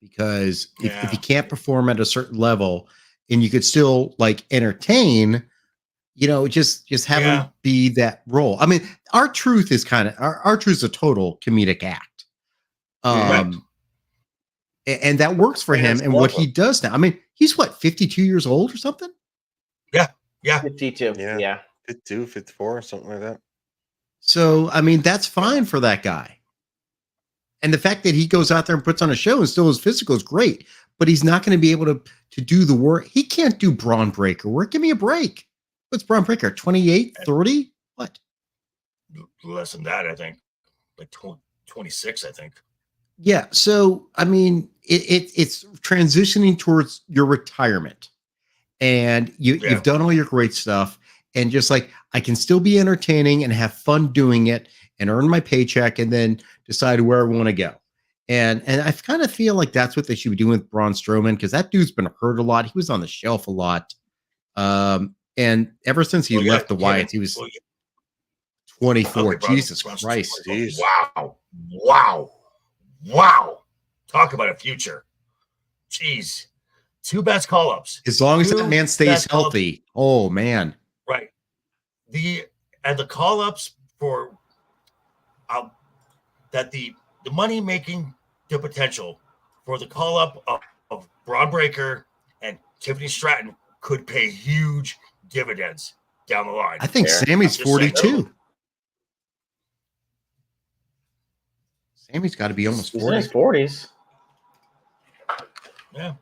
because if you Yeah. can't perform at a certain level and you could still like entertain, just have Yeah. him be that role. I mean, our truth is kind of our truth is a total comedic act. Right. And that works for him Fans and love what he him. does now. I mean, he's what, 52 years old or something? Yeah. 52. Yeah. Yeah. 52, 54, something like that. So, I mean, that's fine for that guy. And the fact that he goes out there and puts on a show and still is physical is great, but he's not going to be able to do the work. He can't do Braun Breaker work. Give me a break. What's Braun Breaker? 28, 30? What? Less than that, I think. Like 26, I think. Yeah. So, I mean, it's transitioning towards your retirement. And you've done all your great stuff. And just like, I can still be entertaining and have fun doing it and earn my paycheck and then decide where I want to go. And I kind of feel like that's what they should be doing with Braun Strowman, because that dude's been hurt a lot. He was on the shelf a lot. And ever since he left the Wyatts, he was 24. Okay, Braun- Jesus Braun Christ. Strowman. Jeez. Wow. Talk about a future. Jeez. 2 best call-ups. As long as that 2 man stays best call-ups. healthy. Oh, man. Right. The call-ups for that the money making the potential for the call-up of Braun Breaker and Tiffany Stratton could pay huge dividends down the line. I think Fair. Sammy's I'm just saying. 42. Sammy's got to be almost He's in his 40. 40s. Yeah.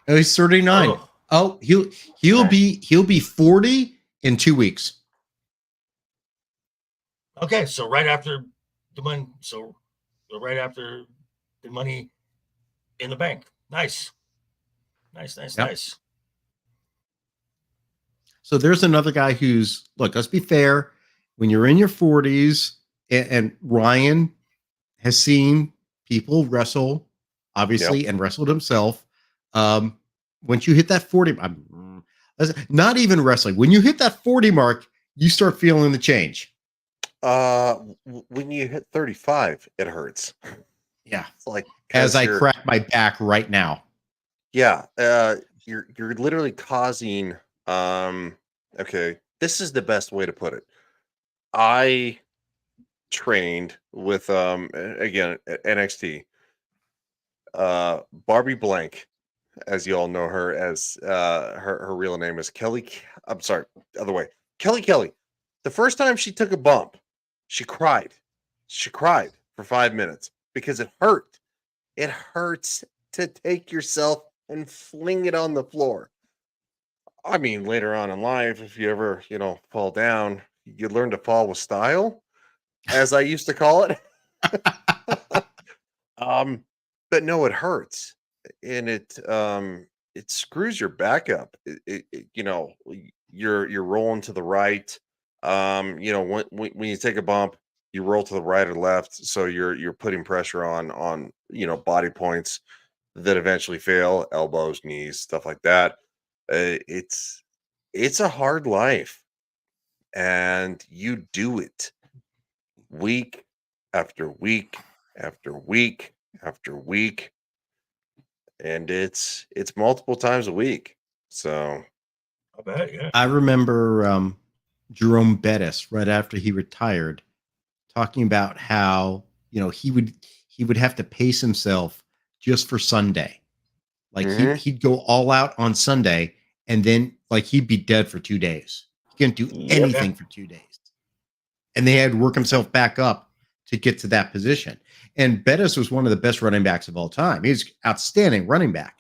Oh, he's 39. Oh. Oh, he'll be 40 in 2 weeks. Okay, so right after the money, right after the money in the bank. Nice. Yep. So there's another guy who's, look, let's be fair. When you're in your 40s, and Ryan has seen people wrestle, obviously, and wrestled himself. Once you hit that 40, not even wrestling. When you hit that 40 mark, you start feeling the change. When you hit 35, it hurts. Yeah. It's like, As I you're- crack my back right now. Yeah, you're literally causing. Okay, this is the best way to put it. I trained with again at NXT. Barbie Blank, as you all know her as her real name is Kelly. I'm sorry, other way. Kelly. The first time she took a bump, she cried. She cried for 5 minutes because it hurt. It hurts to take yourself and fling it on the floor. I mean, later on in life, if you ever, fall down, you learn to fall with style, as I used to call it. But no, it hurts, and it screws your back up. You're rolling to the right. When you take a bump, you roll to the right or left, so you're putting pressure on body points that eventually fail, elbows, knees, stuff like that. It's a hard life, and you do it week after week after week after week, and it's multiple times a week. So I bet, yeah. I remember Jerome Bettis right after he retired talking about how he would have to pace himself just for Sunday. Like he'd go all out on Sunday, and then like he'd be dead for 2 days. He couldn't do anything for 2 days, and they had to work himself back up to get to that position. And Bettis was one of the best running backs of all time. He's outstanding running back,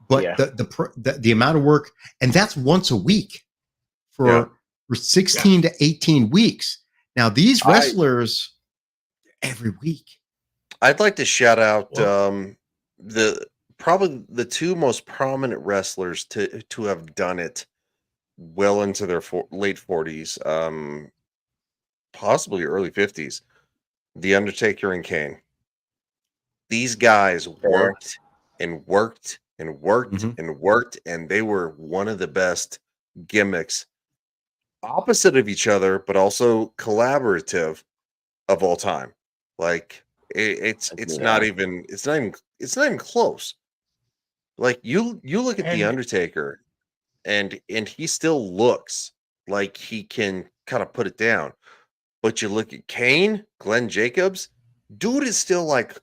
but the amount of work, and that's once a week for 16 to 18 weeks. Now these wrestlers every week. I'd like to shout out probably the 2 most prominent wrestlers to have done it well into their late 40s, possibly early 50s. The Undertaker and Kane. These guys worked and worked and worked and worked, and they were one of the best gimmicks, opposite of each other, but also collaborative, of all time. Like it's not even close. Like you look at the And Undertaker, and he still looks like he can kind of put it down. But you look at Kane, Glenn Jacobs, dude is still like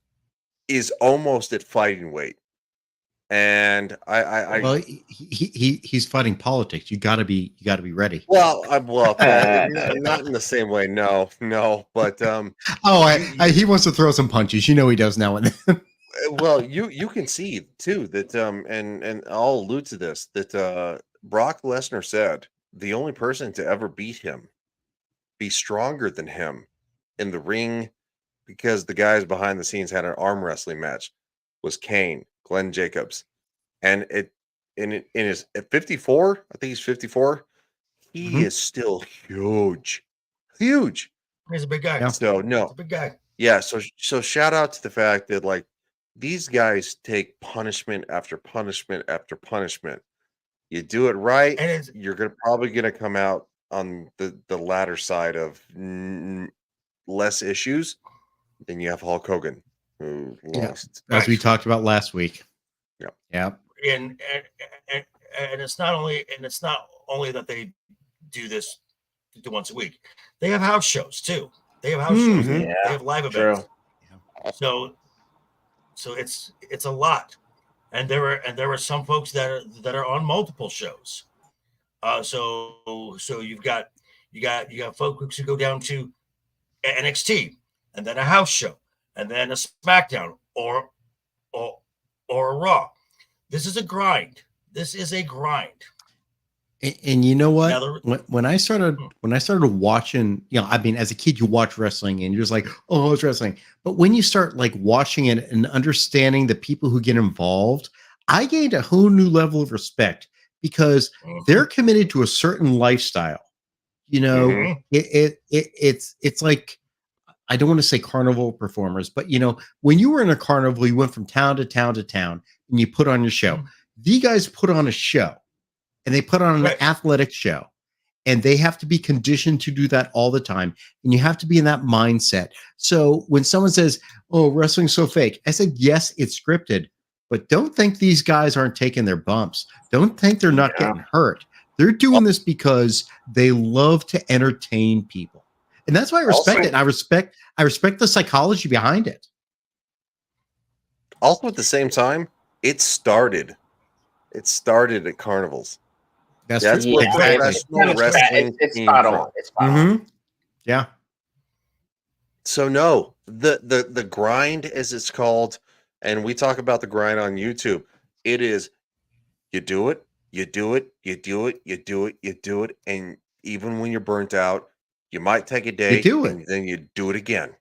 is almost at fighting weight. And Well, he's fighting politics. You got to be ready. well, not in the same way. No, but Oh, he wants to throw some punches. You know he does now and then. well, you can see too that and I'll allude to this that Brock Lesnar said the only person to ever beat him, be stronger than him in the ring, because the guys behind the scenes had an arm wrestling match, was Kane, Glenn Jacobs, and in his at 54, I think he's 54, he is still huge. he's a big guy. Yeah. So He's a no, big guy. yeah, so shout out to the fact that like these guys take punishment after punishment after punishment. You do it right, And it's you're probably gonna come out on the latter side of less issues. Then you have Hulk Hogan, who Yeah. lost. As we talked about last week. Yeah. Yeah. and it's not only that they do this once a week. They have house shows too. They have house shows. Mhm. Yeah, They have live true. events. So it's a lot. And there were some folks that are on multiple shows. So you got folks who go down to NXT and then a house show and then a SmackDown or a Raw. This is a grind. And you know what? Now When I started watching, I mean, as a kid, you watch wrestling and you're just like, oh, it's wrestling. But when you start like watching it and understanding the people who get involved, I gained a whole new level of respect because they're committed to a certain lifestyle. It's like, I don't want to say carnival performers, but when you were in a carnival, you went from town to town to town and you put on your show. These guys put on a show. And they put on an athletic show, and they have to be conditioned to do that all the time. And you have to be in that mindset. So when someone says, "Oh, wrestling's so fake," I said, "Yes, it's scripted, but don't think these guys aren't taking their bumps. Don't think they're not getting hurt. They're doing this because they love to entertain people, and that's why I respect it. I respect the psychology behind it. Also, at the same time, it started at carnivals. That's what professional wrestling it's came spot from. on. It's spot on. Yeah. So no, the grind, as it's called, and we talk about the grind on YouTube. It is you do it, and even when you're burnt out, you might take a day, You do it. and then you do it again.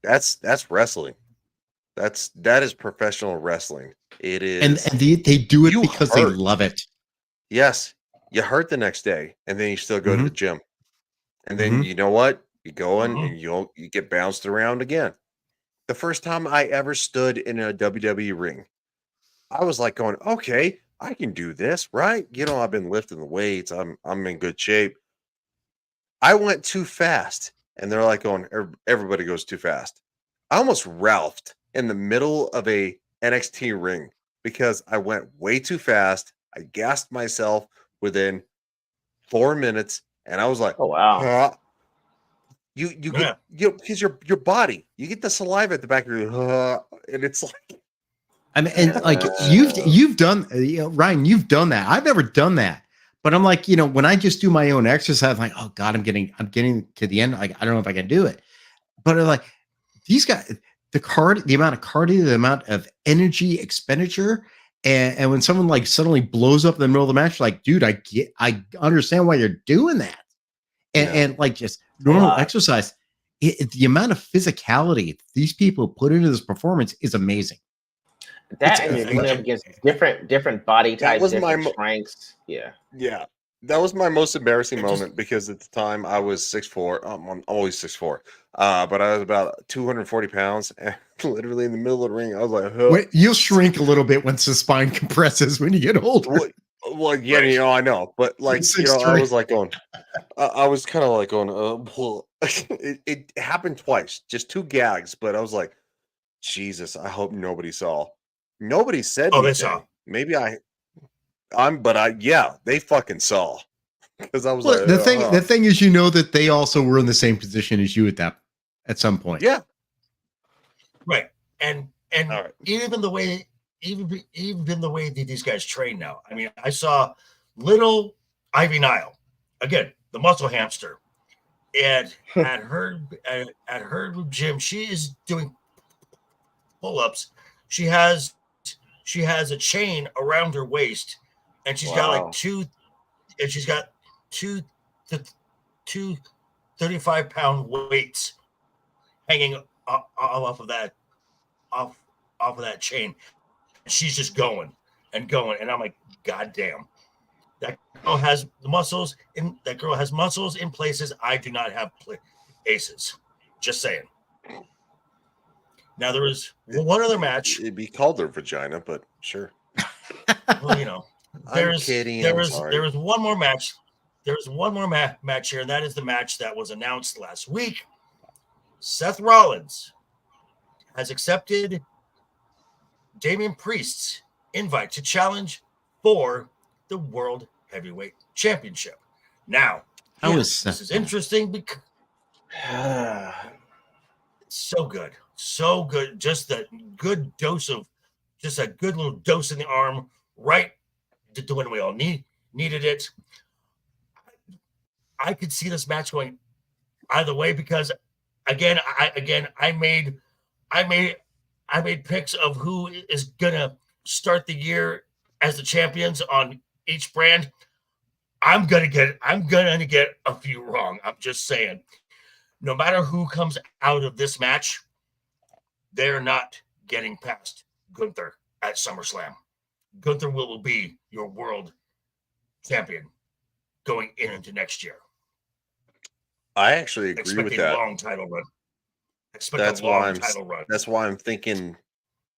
That's wrestling. That is professional wrestling. It is, And they do it You because they hurt. love it. yes, you hurt the next day, and then you still go to the gym, and then you know what? You go in and you get bounced around again. The first time I ever stood in a WWE ring, I was like going, okay, I can do this, right? I've been lifting the weights. I'm in good shape. I went too fast, and they're like going, everybody goes too fast. I almost Ralphed in the middle of a NXT ring because I went way too fast. I gassed myself within 4 minutes, and I was like, Oh wow. you get because your body, you get the saliva at the back of your and it's like, I mean, and like you've done, Ryan, you've done that. I've never done that, but I'm like, when I just do my own exercise, I'm like, oh God, I'm getting to the end. Like, I don't know if I can do it, but I'm like, these guys, the amount of cardio, the amount of energy expenditure. And when someone like suddenly blows up in the middle of the match, like, dude, I understand why you're doing that. And like just normal exercise, the amount of physicality these people put into this performance is amazing. That and you're going up against different body types, was different my strengths. Yeah. that was my most embarrassing moment because at the time I was 6'4". I'm always 6'4", but I was about 240 pounds, and literally in the middle of the ring, I was like, huh. You'll shrink a little bit on's the spine compresses when you get older. Well, yeah, I know, but like, I was like going, I was kind of like going, well, it happened twice, just 2 gags, but I was like, Jesus, I hope nobody saw. Nobody said Oh, they anything. saw. Maybe yeah, they fucking saw. Because I was Well, like, the thing is, that they also were in the same position as you at some point. yeah, Right. And all right. even the way that these guys train now. I mean, I saw little Ivy Nile, again, the muscle hamster, and at her gym, she is doing pull-ups. She has a chain around her waist, and she's got Wow. two 35-pound weights hanging off of that chain. She's just going and going, and I'm like, God damn, that girl has muscles in places I do not have aces. Just saying. Now there was one other match. It'd be called their vagina, but sure. Well, I'm kidding. there I'm sorry. was one more match. There was one more match here, and that is the match that was announced last week. Seth Rollins has accepted Damian Priest's invite to challenge for the World Heavyweight Championship. Now, this is interesting because so good. Just a good dose of, just a good little dose in the arm, right to when we all needed it. I could see this match going either way because, again, I made picks of who is gonna start the year as the champions on each brand. I'm gonna get a few wrong. I'm just saying. No matter who comes out of this match, they're not getting past Gunther at SummerSlam. Gunther will be your world champion going into next year. I actually agree with that. Long title run. That's why I'm thinking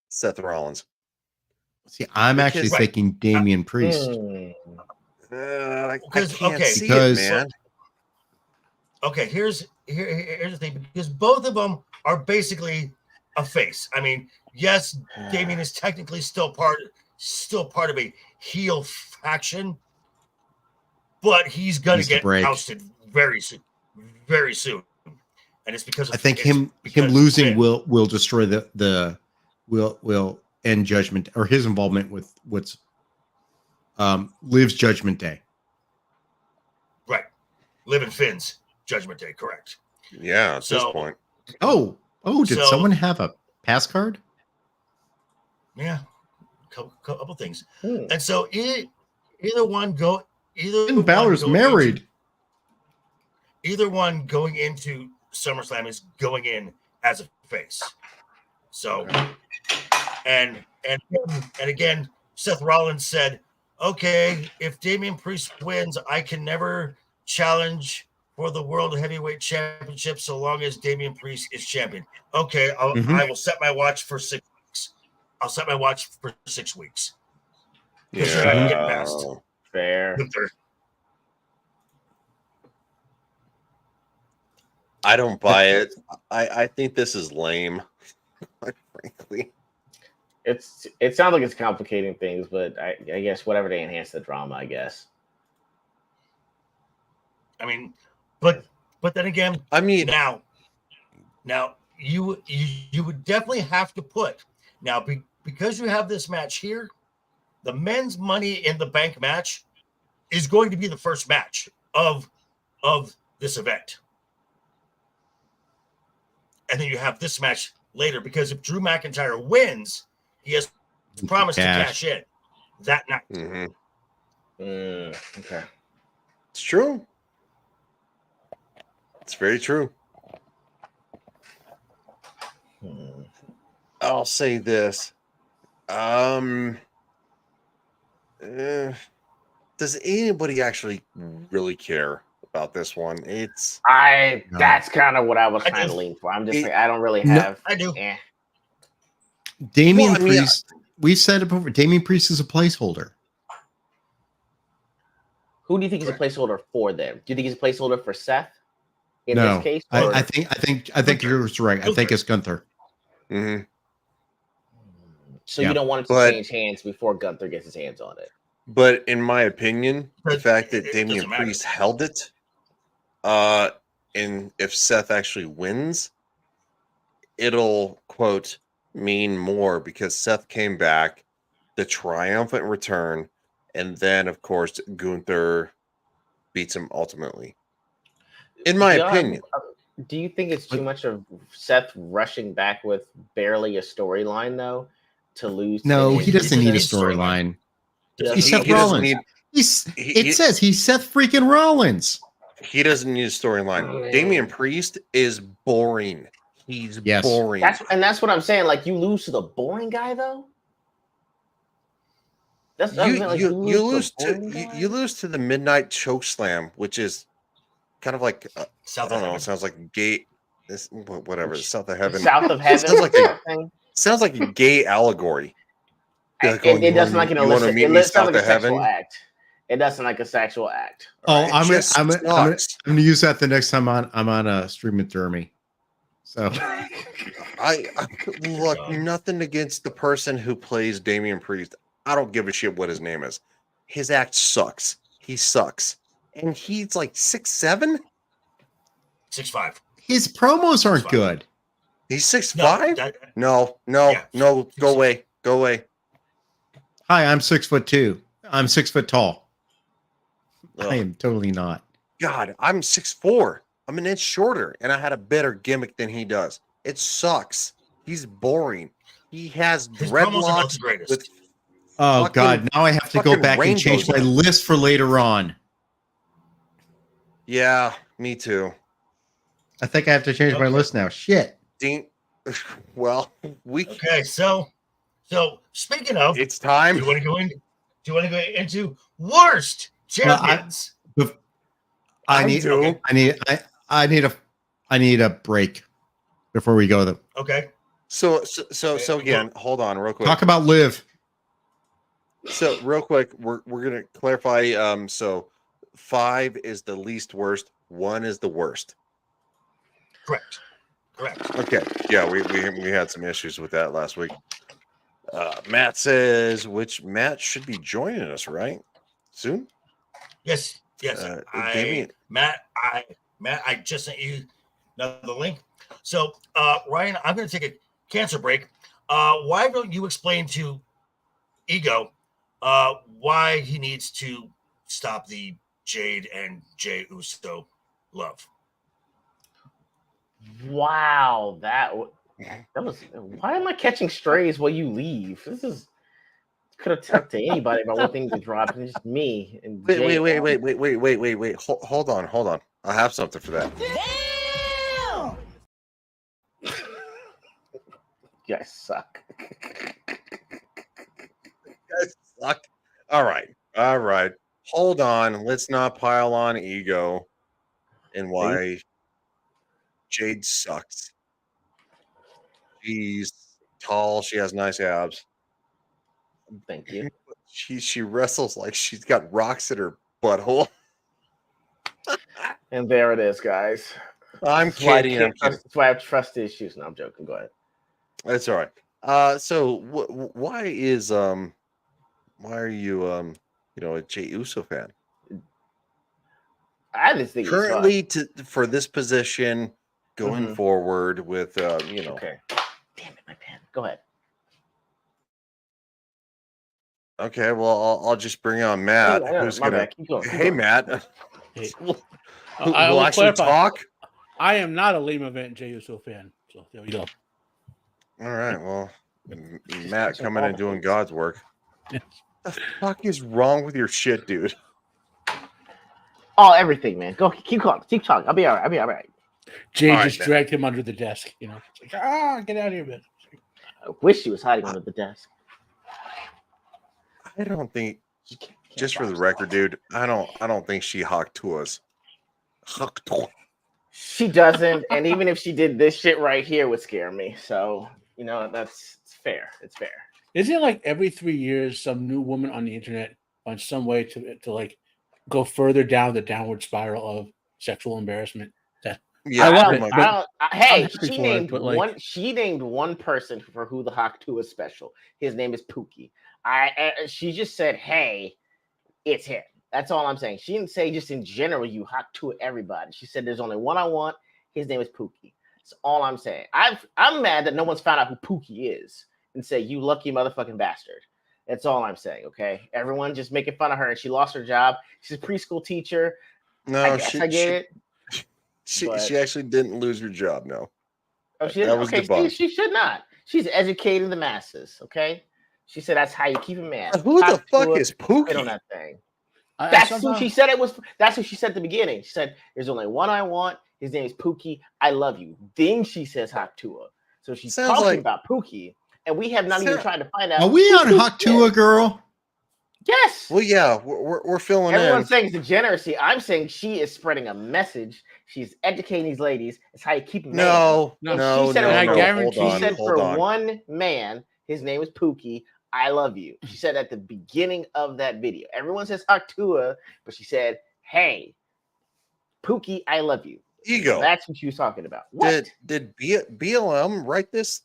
Seth Rollins. See, I'm actually thinking Damian Priest. I can't see it, man. Okay, here's the thing, because both of them are basically a face. I mean, yes, Damian is technically still part of a heel faction, but he's gonna get ousted very soon. And it's because I think him losing will destroy will end Judgment, or his involvement with what's Liv's Judgment Day. Right. Liv and Finn's Judgment Day, correct. Yeah, at this point. Oh, did someone have a pass card? Yeah. Couple things. Hmm. And so either one Finn Balor's married. Either one going into SummerSlam is going in as a face. So, and again, Seth Rollins said, okay, if Damian Priest wins, I can never challenge for the World Heavyweight Championship so long as Damian Priest is champion. Okay, I will set my watch for 6 weeks. I'll set my watch for 6 weeks. Yeah, fair. I don't buy it. I think this is lame, quite frankly. It sounds like it's complicating things, but I guess whatever to enhance the drama, I guess. I mean, but then again, I mean, now you would definitely have to put now because you have this match here, the men's Money in the Bank match is going to be the first match of this event. And then you have this match later, because if Drew McIntyre wins, he has promised to cash in that night. Okay. It's true. It's very true. I'll say this. Does anybody actually really care about this one? That's kind of what I was trying to lean for. I'm just like, I don't really have. I do. Damian Priest. We've said it before. Damian Priest is a placeholder. Who do you think is a placeholder for them? Do you think he's a placeholder for Seth? In No, this case, I think you're right. I think it's Gunther. Mm-hmm. So Yeah. you don't want it to But- change hands before Gunther gets his hands on it. But in my opinion, the But fact that it Damian doesn't matter. Priest held it, and if Seth actually wins, it'll quote mean more because Seth came back, the triumphant return, and then of course Gunther beats him ultimately. In my opinion, Do you think it's too much of Seth rushing back with barely a storyline though to lose? to No, the he end? doesn't need a needs storyline. storyline. Doesn't He's he? Seth he doesn't Rollins. need It says he's Seth freaking Rollins. he doesn't need a storyline. Damian Priest is boring. He's Yes. boring. That's what I'm saying. Like you lose to the boring guy though. That's what I'm saying, like, you lose to the boring guy? you lose to the Midnight Choke Slam, which is kind of like I South don't know. Africa. It sounds like gay. This whatever. South of Heaven. South of Heaven. Sounds like a thing. sounds like a gay allegory. Like, It doesn't like an you want to illicit. meet me It sounds south like a of sexual heaven? act. It doesn't like a sexual act. Oh, Right? I'm just gonna sucks. use that the next time I'm on a stream with Jeremy. So I look nothing against the person who plays Damian Priest. I don't give a shit what his name is. His act sucks. He sucks, and he's like 6'7". 6'5". his promos aren't Fine. good. He's 6'5". that- No, Yeah. go away, go away. Hi, I'm 6'2". I'm 6 foot tall. Ugh. I am totally not. God, I'm 6'4". I'm an inch shorter, and I had a better gimmick than he does. It sucks. He's boring. He has His promos are not the dreadlocks greatest. with Oh Fucking- God! Now I have to go fucking back and change my rainbows. list for later on. yeah, me too. I think I have to change my Okay. list now. Shit. Dean, well, we Okay, so speaking of, it's do time. you want to go in? Do you want to go into worst Well, champions? I I need. do. I need a break before we go. Okay. So again, hold on real quick. Talk about Liv. So real quick, we're gonna clarify. So 5 is the least worst. 1 is the worst. Correct. Okay. Yeah, we had some issues with that last week. Matt says which Matt should be joining us right soon. Yes. Damien. Matt, I just sent you another link. So, Ryan, I'm going to take a cancer break. Why don't you explain to Ego why he needs to stop the Jade and Jey Uso love? Wow, that was. Why am I catching strays while you leave? This is could have talked to anybody about one thing to drop, and it's just me. And Wait. Jay. Hold on. I have something for that. You guys suck. Guys suck. All right. Hold on. Let's not pile on Ego and why Jade sucks. She's tall. She has nice abs. Thank you. She wrestles like she's got rocks in her butthole. And there it is, guys. I'm That's why I kidding. can't trust- That's why I have trust issues. No, I'm joking. Go ahead. That's all right. So why are you a Jey Uso fan? I just think Currently for this position going Mhm. forward with Okay. Damn it, my pen. Go ahead. Okay, well I'll just bring on Matt. I know, Who's my gonna bad. Keep going, keep Hey going. Matt. Hey. who I will will actually clarify. talk? I am not a Lame Event Jey Uso fan. So there we go. All right, well Matt coming and doing God's work. Yeah. The fuck is wrong with your shit, dude? Oh, everything, man. Go. Keep going. Keep talking. I'll be all right. Jay All right, just man. dragged him under the desk. It's like, get out of here, man. I wish she was hiding under the desk. I don't think She can't just for the box record, out. dude, I don't think she hocked to us. Hocked to- She doesn't, and even if she did, this shit right here would scare me. So it's fair. It's fair. Isn't it like every 3 years some new woman on the internet finds some way to like go further down the downward spiral of sexual embarrassment that Yeah, I love pretty it, much. but Hey, happy she for it, named but, like- one. She named one person for who the Haktua special. His name is Pookie. She just said, "Hey, it's him." That's all I'm saying. She didn't say just in general you Haktua everybody. She said there's only one I want. His name is Pookie. That's all I'm saying. I'm mad that no one's found out who Pookie is and say you lucky motherfucking bastard. That's all I'm saying. Okay, everyone just making fun of her, and she lost her job. She's a preschool teacher. No, I guess I get it. But- she actually didn't lose her job. No. Oh, she That didn't? was Okay, debunked. she should not. She's educating the masses. Okay, she said that's how you keep a man. Who the fuck Haktua, is spit on Pookie? that thing. I That's who somehow- she said it was. That's what she said at the beginning. She said, "There's only one I want. His name is Pookie. I love you." Then she says Haktua. So she's Sounds talking like- about Pookie, and we have not even Sound- tried to find out. Are we who on Pookie Haktua, is. girl? Yes. Well, yeah, we're filling Everyone's in. saying degeneracy. I'm saying she is spreading a message. She's educating these ladies. It's how you keep a man. No, No, And no, she said no, it was I no. for- guarantee Hold She on, said hold for on. one man, his name is Pookie. I love you. She said at the beginning of that video. Everyone says Haktua, but she said, "Hey, Pookie, I love you." Ego. That's what she was talking about. What? Did BLM write this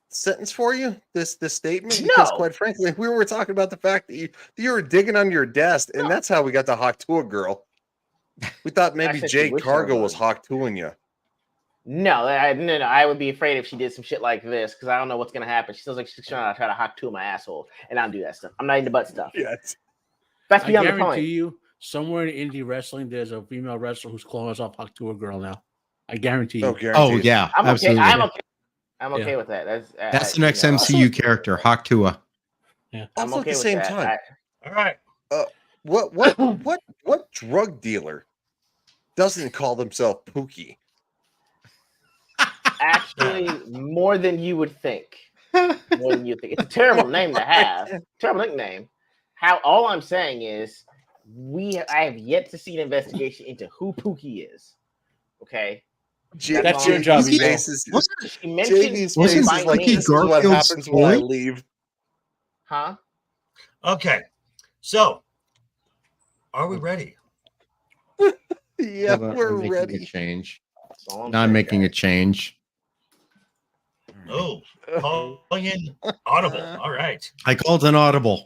sentence for you? This statement? Because No. quite frankly, we were talking about the fact that you were digging under your desk, and that's how we got the Haktua girl. We thought maybe said she Jay wished I Cargo was was. Haktuaing you. No, no. I would be afraid if she did some shit like this because I don't know what's gonna happen. She sounds like she's trying to Haktua my asshole, and I don't do that stuff. I'm not into butt stuff. Yes. That's I beyond the guarantee point. you, somewhere in indie wrestling, there's a female wrestler who's calling herself Haktua girl now. I guarantee you. Oh, guaranteed. Oh yeah, I'm okay. absolutely. I'm okay with that. That's the next you know, MCU character, Haktua. I'm Also, okay at the with same that. time, All right. what drug dealer doesn't call themselves Pookie? Actually, more than you would think. More than you think. It's a terrible name to have. Terrible nickname. All I'm saying is I have yet to see an investigation into who Pookie is. Okay. That's your job, JD's Ego. face is- She mentioned JD's him face by is like, name. this is what Garfield's happens when I toy? leave. Huh? Okay. So, are we ready? Yeah, Hold on, we're I'm making a ready. change. That's all I'm Now I'm saying, making a guys. change. Oh, calling in audible. All right. I called an audible.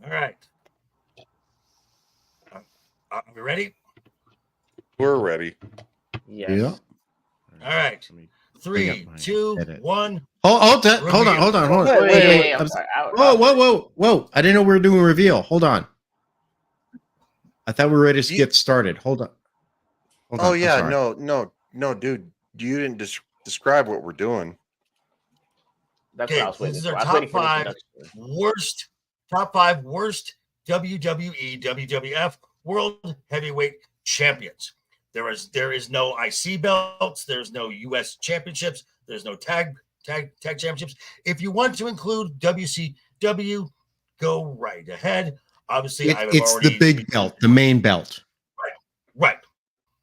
All right. Are we ready? We're ready. Yes. Yeah. All right. Bring up 3, my 2, edit. 1. Hold on. Wait, I'm I'm sorry. Whoa. I didn't know we were doing a reveal. Hold on. I thought we were ready to get started. Hold on. Oh I'm yeah, sorry. no, dude, you didn't describe what we're doing. That's Okay, what I was waiting this is for. our I was waiting top for the 5 introduction. top 5 worst WWE, WWF World Heavyweight Champions. There is no IC belts. There's no US Championships. There's no tag championships. If you want to include WCW, go right ahead. Obviously, I've It's already the big belt, the main belt. right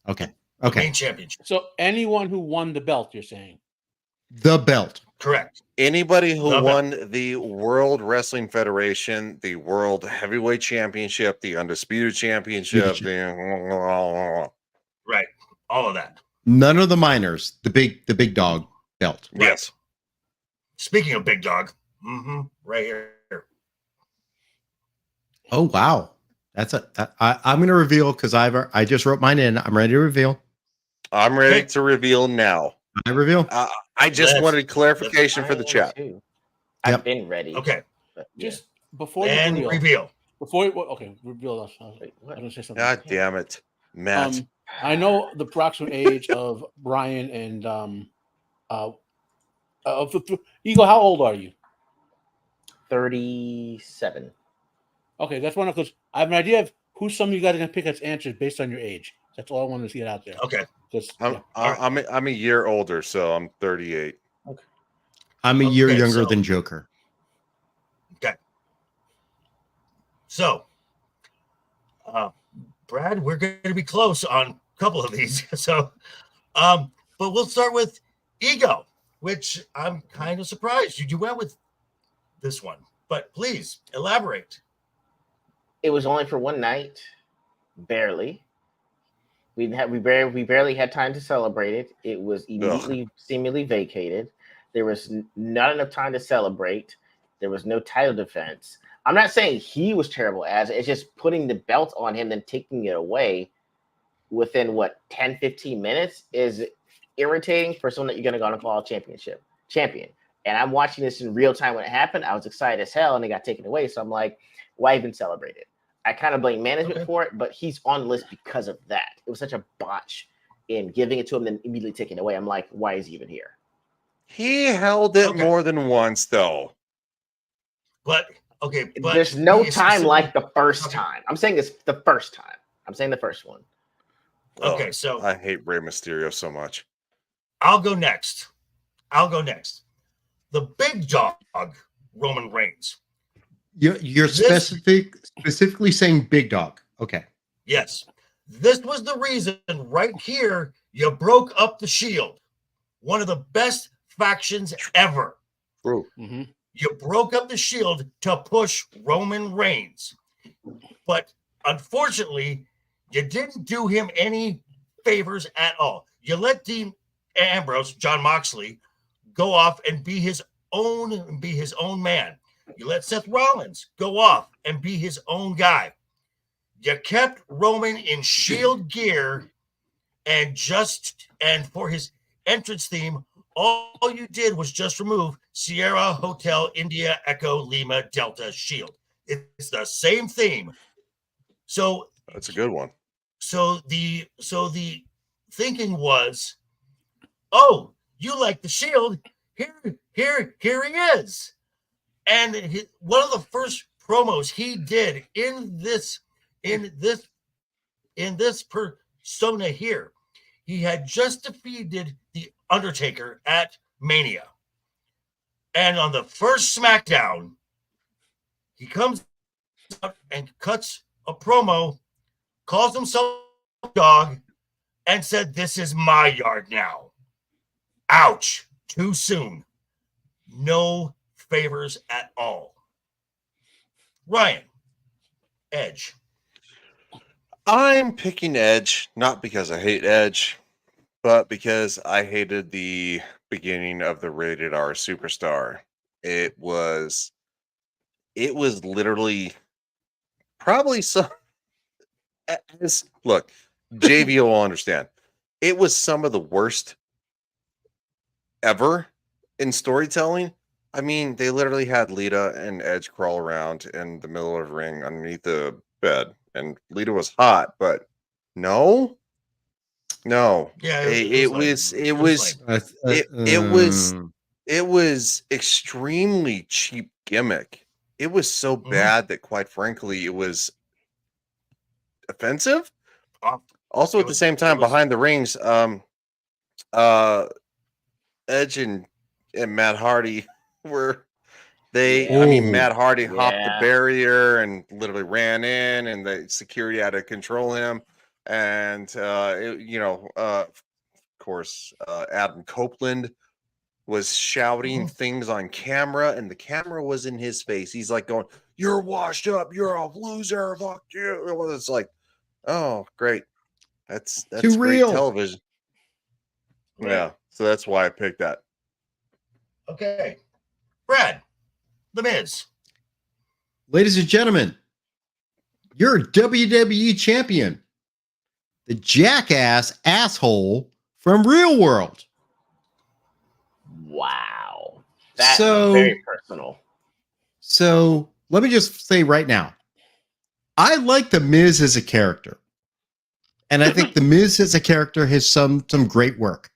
Okay. main championship. So anyone who won the belt, you're saying? The belt. Correct. Anybody who The won the World Wrestling Federation, the World Heavyweight Championship, the Undisputed Championship, the Right. All of that. None of the minors. The big dog belt. Right. yes. Speaking of big dog, right here. Oh wow. I'm gonna reveal because I just wrote mine in. I'm ready to reveal. I'm ready Okay. to reveal now. I reveal. I just Let's- wanted clarification I for the am chat. too. Yep. I've been ready. Okay. but yeah. Just before you And reveal. reveal. Reveal us. I Wait, was what? gonna say something. God damn it, Matt. I know the approximate age of Brian and Eagle. How old are you? 37. Okay, that's one because I have an idea of who some of you guys are gonna pick as answers based on your age. That's all I wanted to get out there. Okay. Because I'm a year older, so I'm 38. I'm a year Okay, younger so- than Joker. So, Brad, we're going to be close on a couple of these. So, but we'll start with Ego, which I'm kind of surprised you went with this one. But please elaborate. It was only for one night, barely. We barely had time to celebrate it. It was immediately seemingly vacated. There was not enough time to celebrate. There was no title defense. I'm not saying he was terrible as it's just putting the belt on him then taking it away within 10, 15 minutes is irritating for someone that you're going to go on a call champion. And I'm watching this in real time when it happened. I was excited as hell and it got taken away. So I'm like, why even celebrate it? I kind of blame management for it, but he's on the list because of that. It was such a botch in giving it to him, then immediately taking it away. I'm like, why is he even here? He held it more than once, though. But there's no time like the first time. I'm saying it's the first time. I'm saying the first one. Okay, so I hate Rey Mysterio so much. I'll go next. The big dog, Roman Reigns. You're specifically saying big dog. Okay. Yes. This was the reason right here you broke up the Shield. One of the best factions ever. True. Mm-hmm. You broke up the Shield to push Roman Reigns. But unfortunately, you didn't do him any favors at all. You let Dean Ambrose, John Moxley, go off and be his own man. You let Seth Rollins go off and be his own guy. You kept Roman in Shield gear, and for his entrance theme, all you did was just remove Sierra Hotel India Echo Lima Delta Shield. It's the same theme. So that's a good one. So the thinking was, oh, you like the Shield? Here he is. And one of the first promos he did in this persona here, he had just defeated the Undertaker at Mania. And on the first SmackDown, he comes up and cuts a promo, calls himself a dog, and said, "This is my yard now." Ouch. Too soon. No favors at all. Ryan, Edge. I'm picking Edge, not because I hate Edge, but because I hated the beginning of the Rated R Superstar. It was literally probably some. Look, JV will understand. It was some of the worst ever in storytelling. I mean, they literally had Lita and Edge crawl around in the middle of the ring underneath the bed, and Lita was hot, but no. Yeah, it was extremely cheap gimmick. It was so bad that, quite frankly, it was offensive. Also, at the same time, behind the rings, Edge and Matt Hardy were Matt Hardy hopped the barrier and literally ran in, and the security had to control him. And of course, Adam Copeland was shouting things on camera, and the camera was in his face. He's like going, "You're washed up. You're a loser. Fuck you." It's like, oh, great. That's too great real television. Yeah, so that's why I picked that. Okay. Brad, The Miz. Ladies and gentlemen, you're WWE champion, the jackass asshole from Real World. Wow. That's very personal. So let me just say right now, I like The Miz as a character. And I think The Miz as a character has some great work.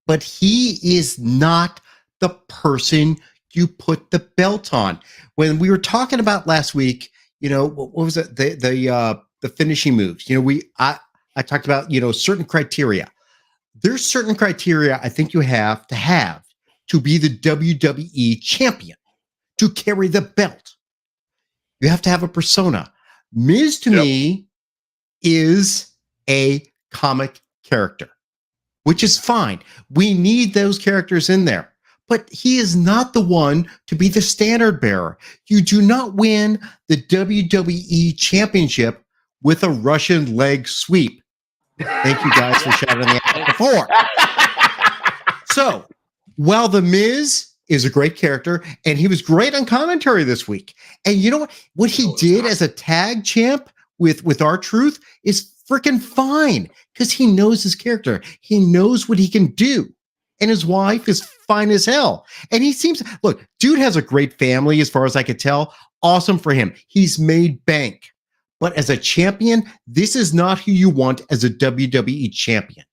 But he is not the person you put the belt on. When we were talking about last week, what was it? The finishing moves. I talked about, certain criteria. There's certain criteria I think you have to be the WWE champion, to carry the belt. You have to have a persona. Miz to me is a comic character, which is fine. We need those characters in there. But he is not the one to be the standard bearer. You do not win the WWE championship with a Russian leg sweep. Thank you guys for shouting the out before. So, while The Miz is a great character, and he was great on commentary this week, and you know what? What he did as a tag champ with R-Truth is freaking fine because he knows his character. He knows what he can do. And his wife is fine as hell. And he seems, look, dude has a great family as far as I could tell. Awesome for him. He's made bank. But as a champion, this is not who you want as a WWE champion.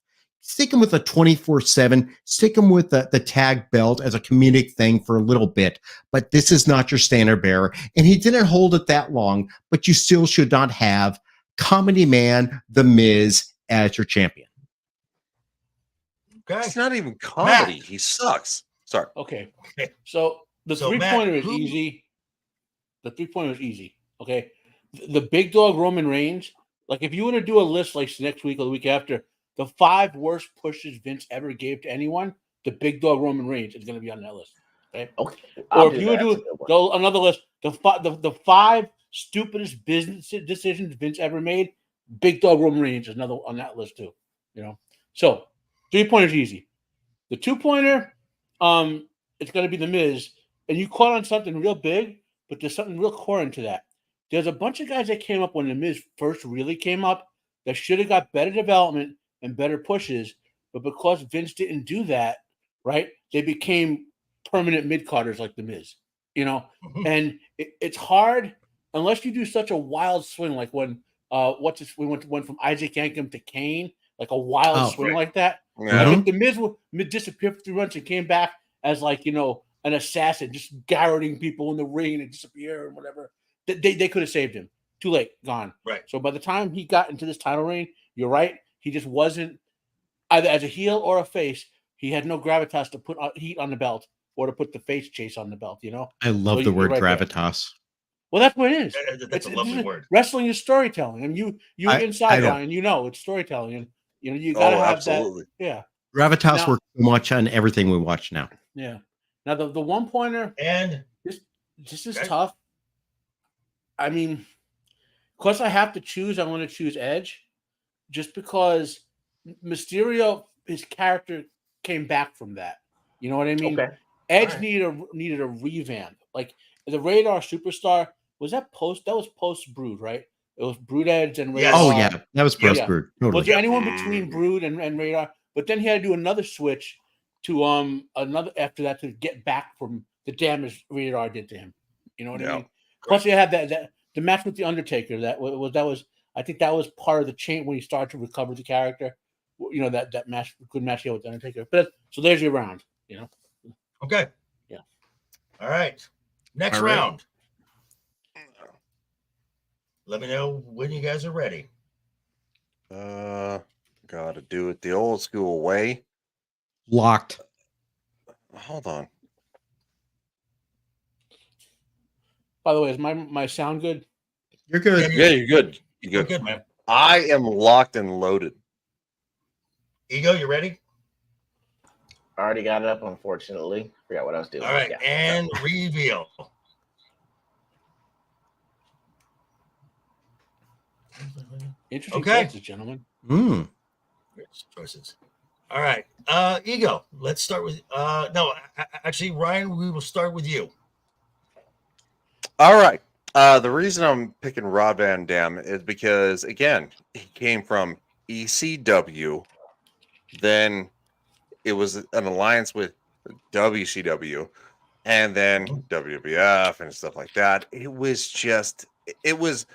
Stick him with a 24/7, stick him with the tag belt as a comedic thing for a little bit. But this is not your standard bearer. And he didn't hold it that long, but you still should not have Comedy Man, The Miz, as your champion. Okay. It's not even comedy. Matt. He sucks. Sorry. Okay. So the So, three-pointer Matt, is easy. The three-pointer is easy. Okay. The big dog Roman Reigns, like if you want to do a list like next week or the week after, the 5 worst pushes Vince ever gave to anyone, the big dog Roman Reigns is going to be on that list. Okay. Okay. Or if you would do another list, the 5 stupidest business decisions Vince ever made, big dog Roman Reigns is another on that list too. You know. So 3-pointer is easy. The 2-pointer, it's going to be The Miz, and you caught on something real big, but there's something real core into that. There's a bunch of guys that came up when The Miz first really came up that should have got better development and better pushes, but because Vince didn't do that, right, they became permanent mid-carders like The Miz, you know? And it's hard unless you do such a wild swing like when we went from Isaac Yankem to Kane, like a wild swing like that. Yeah. Like if The Miz would disappear for 3 months and came back as like, you know, an assassin, just garroting people in the ring and disappear and whatever, they could have saved him. Too late, gone. Right. So by the time he got into this title reign, you're right. He just wasn't either as a heel or a face. He had no gravitas to put heat on the belt or to put the face chase on the belt. You know. I love So the word right there. gravitas. Well, that's what it is. That's a lovely word. Wrestling is storytelling, and you inside Ryan, you know it's storytelling, and you know you gotta have absolutely. that. Yeah. Gravitas Now- works so much on everything we watch now. Yeah. Now the 1-pointer, And this is Okay. tough. I mean, because I have to choose, I want to choose Edge, just because Mysterio, his character came back from that. You know what I mean? Okay. Edge Alright. needed a revamp. Like the Radar Superstar was that post Brood, right? It was Brood Edge and Radar. Yes. Oh, yeah. That was Yeah. Bros Brood. Totally. Was there anyone between Brood and Radar? But then he had to do another switch to another after that to get back from the damage Radar did to him. You know what I mean? Plus, you had that the match with the Undertaker. That was I think that was part of the chain when he started to recover the character. You know that match, good match here with the Undertaker. But so there's your round. You know. okay. Yeah. All right. Next All right. round. Let me know when you guys are ready. Gotta do it the old school way. Locked. Hold on. By the way, is my sound good? You're good. Yeah, you're good. You're You're good. good, man. I am locked and loaded. Ego, you ready? I already got it up, unfortunately. Forgot what I was doing. All right. Yeah. And reveal. Interesting Okay. choices, gentlemen. Mm. Choices. All right. Ego, let's start with no, actually, Ryan, we will start with you. All right. The reason I'm picking Rob Van Dam is because, again, he came from ECW. Then it was an alliance with WCW and then WWF and stuff like that. It was,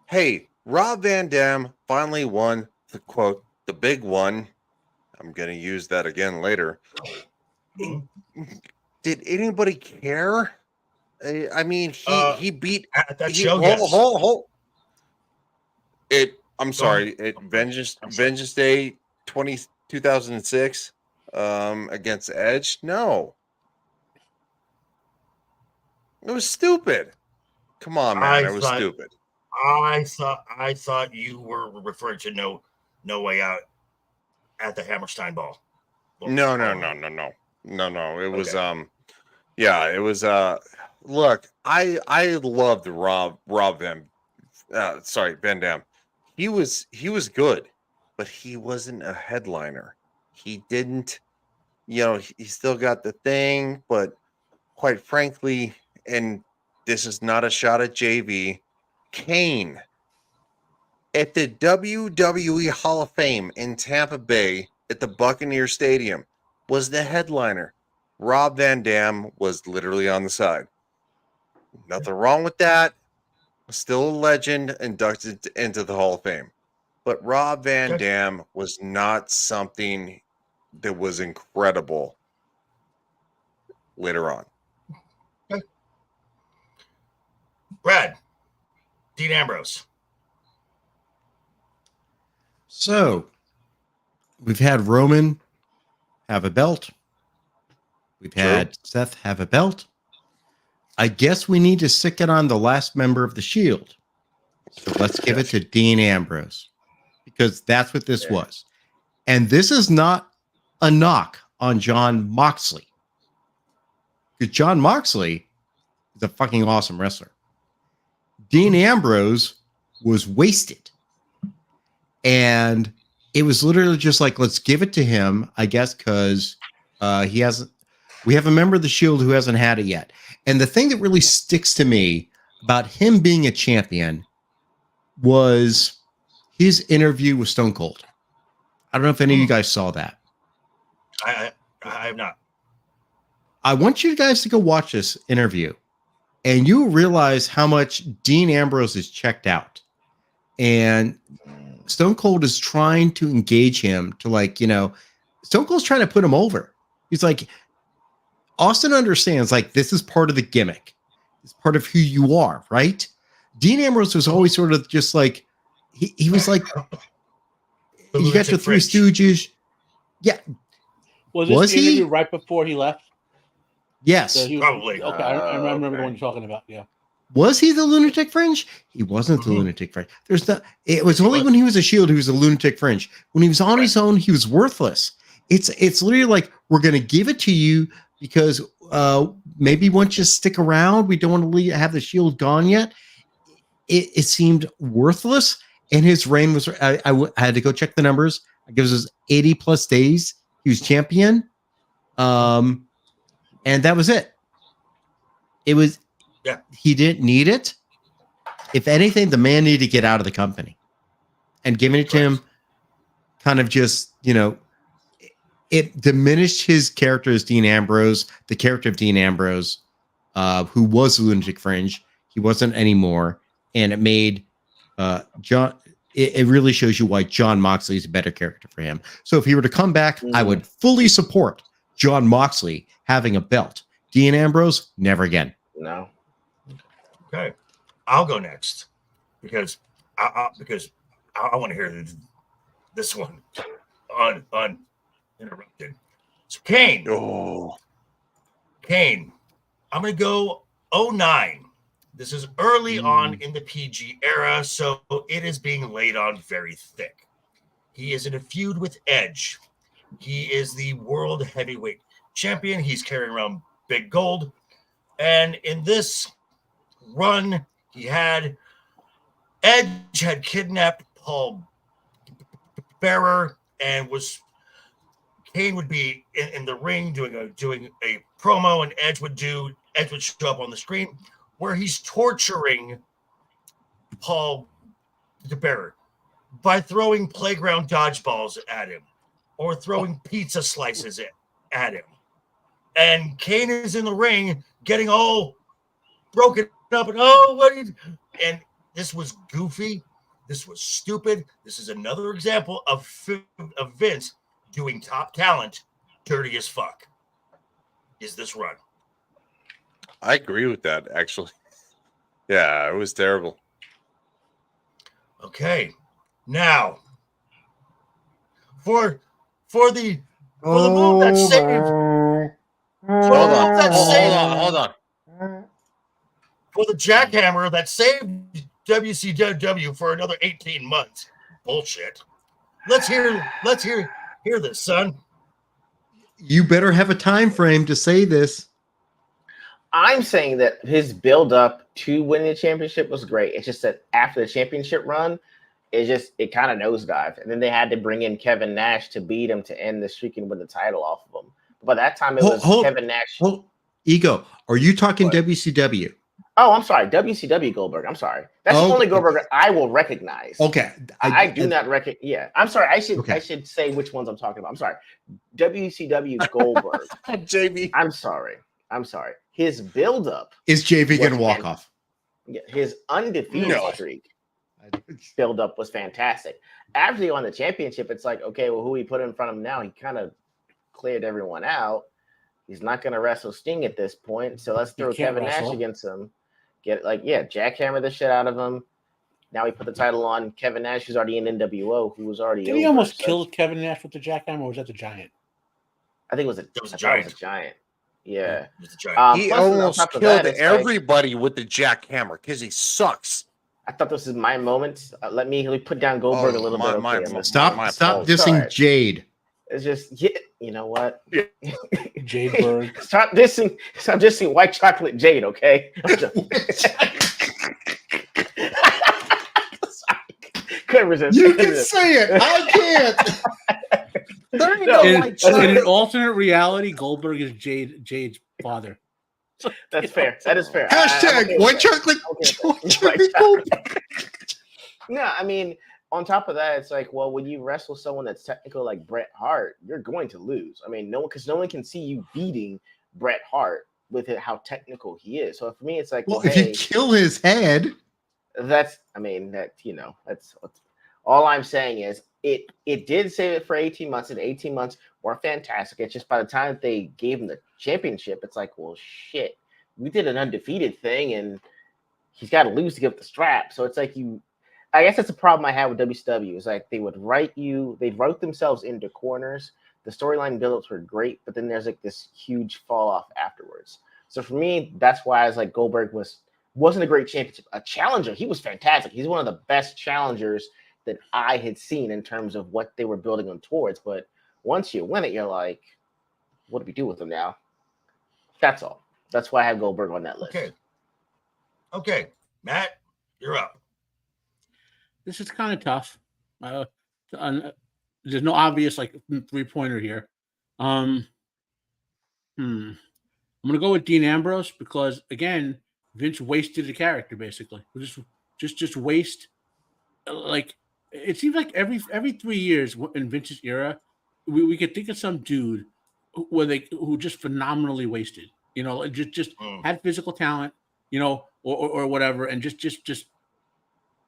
hey, Rob Van Dam finally won the quote, the big one. I'm going to use that again later. Did anybody care? I mean, he beat At that he- show. hold- Yes. hold. I'm Go sorry. ahead. Vengeance Day 2006 against Edge. No, it was stupid. Come on, man, it was stupid. I thought you were referring to no way out at the Hammerstein Ball. No. It was yeah, it was look, I loved Rob Van Dam. He was good. but he wasn't a headliner. He didn't, he still got the thing, but quite frankly, and this is not a shot at JV, Kane at the WWE Hall of Fame in Tampa Bay at the Buccaneer Stadium was the headliner. Rob Van Dam was literally on the side. Nothing wrong with that. Still a legend, inducted into the Hall of Fame. But Rob Van Dam was not something that was incredible later on. Brad, Dean Ambrose. So we've had Roman have a belt. We've had Seth have a belt. I guess we need to stick it on the last member of the Shield. So let's give it to Dean Ambrose, because that's what this was. And this is not a knock on Jon Moxley, because Jon Moxley is a fucking awesome wrestler. Dean Ambrose was wasted. And it was literally just like, let's give it to him, I guess, because we have a member of the Shield who hasn't had it yet. And the thing that really sticks to me about him being a champion was his interview with Stone Cold. I don't know if any of you guys saw that. I have not. I want you guys to go watch this interview, and you realize how much Dean Ambrose is checked out. And Stone Cold is trying to engage him to Stone Cold's trying to put him over. He's like, Austin understands, this is part of the gimmick. It's part of who you are, right? Dean Ambrose was always sort of just like, he was like, you got your Three Stooges. Yeah. Was this interview right before he left? Yes. So probably. Okay, I remember the one you're talking about. Yeah. Was he the Lunatic Fringe? He wasn't the Lunatic Fringe. It was only when he was a Shield he was a Lunatic Fringe. When he was on his own, he was worthless. It's literally like, we're going to give it to you because maybe once you stick around, we don't want to have the Shield gone yet. It seemed worthless, and his reign was. I had to go check the numbers. I guess it was 80 plus days he was champion, and that was it. It was. Yeah. He didn't need it. If anything, the man needed to get out of the company, and giving it to him kind of just, it diminished his character as Dean Ambrose, the character of Dean Ambrose, who was the Lunatic Fringe. He wasn't anymore. And it made John, it really shows you why Jon Moxley is a better character for him. So if he were to come back, I would fully support Jon Moxley having a belt. Dean Ambrose, never again. No. Okay, I'll go next because I want to hear this one uninterrupted. So Kane. Oh, Kane. I'm gonna go 09. This is early on in the PG era, so it is being laid on very thick. He is in a feud with Edge. He is the world heavyweight champion. He's carrying around big gold. And in this run, Edge had kidnapped Paul Bearer, and Kane would be in the ring doing a promo, and Edge would show up on the screen where he's torturing Paul Bearer by throwing playground dodgeballs at him or throwing pizza slices at him. And Kane is in the ring getting all broken up and and this was goofy. This was stupid. This is another example of Vince doing top talent dirty as fuck. Is this run? I agree with that, actually. Yeah, it was terrible. Okay. Now, for the move that saved. Hold on. For the jackhammer that saved WCW for another 18 months. Bullshit. Let's hear this, son. You better have a time frame to say this. I'm saying that his build up to winning the championship was great. It's just that after the championship run, it kind of nosedived. And then they had to bring in Kevin Nash to beat him to end the streak and win the title off of him. But by that time, it was Kevin Nash. Ego, are you talking What? WCW? Oh, I'm sorry. WCW Goldberg. I'm sorry. That's the only Goldberg I will recognize. Okay. I do not recognize. Yeah. I'm sorry. I should say which ones I'm talking about. I'm sorry. WCW Goldberg. JB. I'm sorry. His buildup is JV going to walk off. Yeah, his undefeated streak buildup was fantastic. After he won the championship, it's like, okay, well, who we put in front of him now? He kind of cleared everyone out. He's not going to wrestle Sting at this point, so let's throw Kevin Nash against him. Jackhammer the shit out of him. Now we put the title on Kevin Nash, who's already in NWO, who was already. Did he almost kill Kevin Nash with the jackhammer, or was that the Giant? I think it was a Giant. Yeah, it was a Giant. He almost killed everybody with the jackhammer because he sucks. I thought this is my moment. Let me put down Goldberg a little bit. Stop dissing Jade. It's just, you know what? Jade Berg. Stop dissing white chocolate Jade, okay? Couldn't resist. You can say it. I can't. In an alternate reality, Goldberg is Jade's father. That's fair. That is fair. Hashtag white chocolate. No, I mean, on top of that, it's like, well, when you wrestle someone that's technical like Bret Hart, you're going to lose. I mean, no one can see you beating Bret Hart with how technical he is. So for me, it's like, well, if you kill his head, that's all I'm saying is it did save it for 18 months, and 18 months were fantastic. It's just by the time they gave him the championship, it's like, well, shit, we did an undefeated thing, and he's got to lose to get the strap. So it's like I guess that's a problem I had with WCW. Is like they'd wrote themselves into corners. The storyline buildups were great, but then there's like this huge fall off afterwards. So for me, that's why I was like, Goldberg wasn't a great championship. A challenger, he was fantastic. He's one of the best challengers that I had seen in terms of what they were building him towards. But once you win it, you're like, what do we do with him now? That's all. That's why I have Goldberg on that list. Okay. Matt, you're up. This is kind of tough. There's no obvious like 3-pointer here. I'm gonna go with Dean Ambrose because again, Vince wasted the character basically. Just waste. Like it seems like every 3 years in Vince's era, we could think of some dude who just phenomenally wasted. You know, just had physical talent. You know, or whatever, and just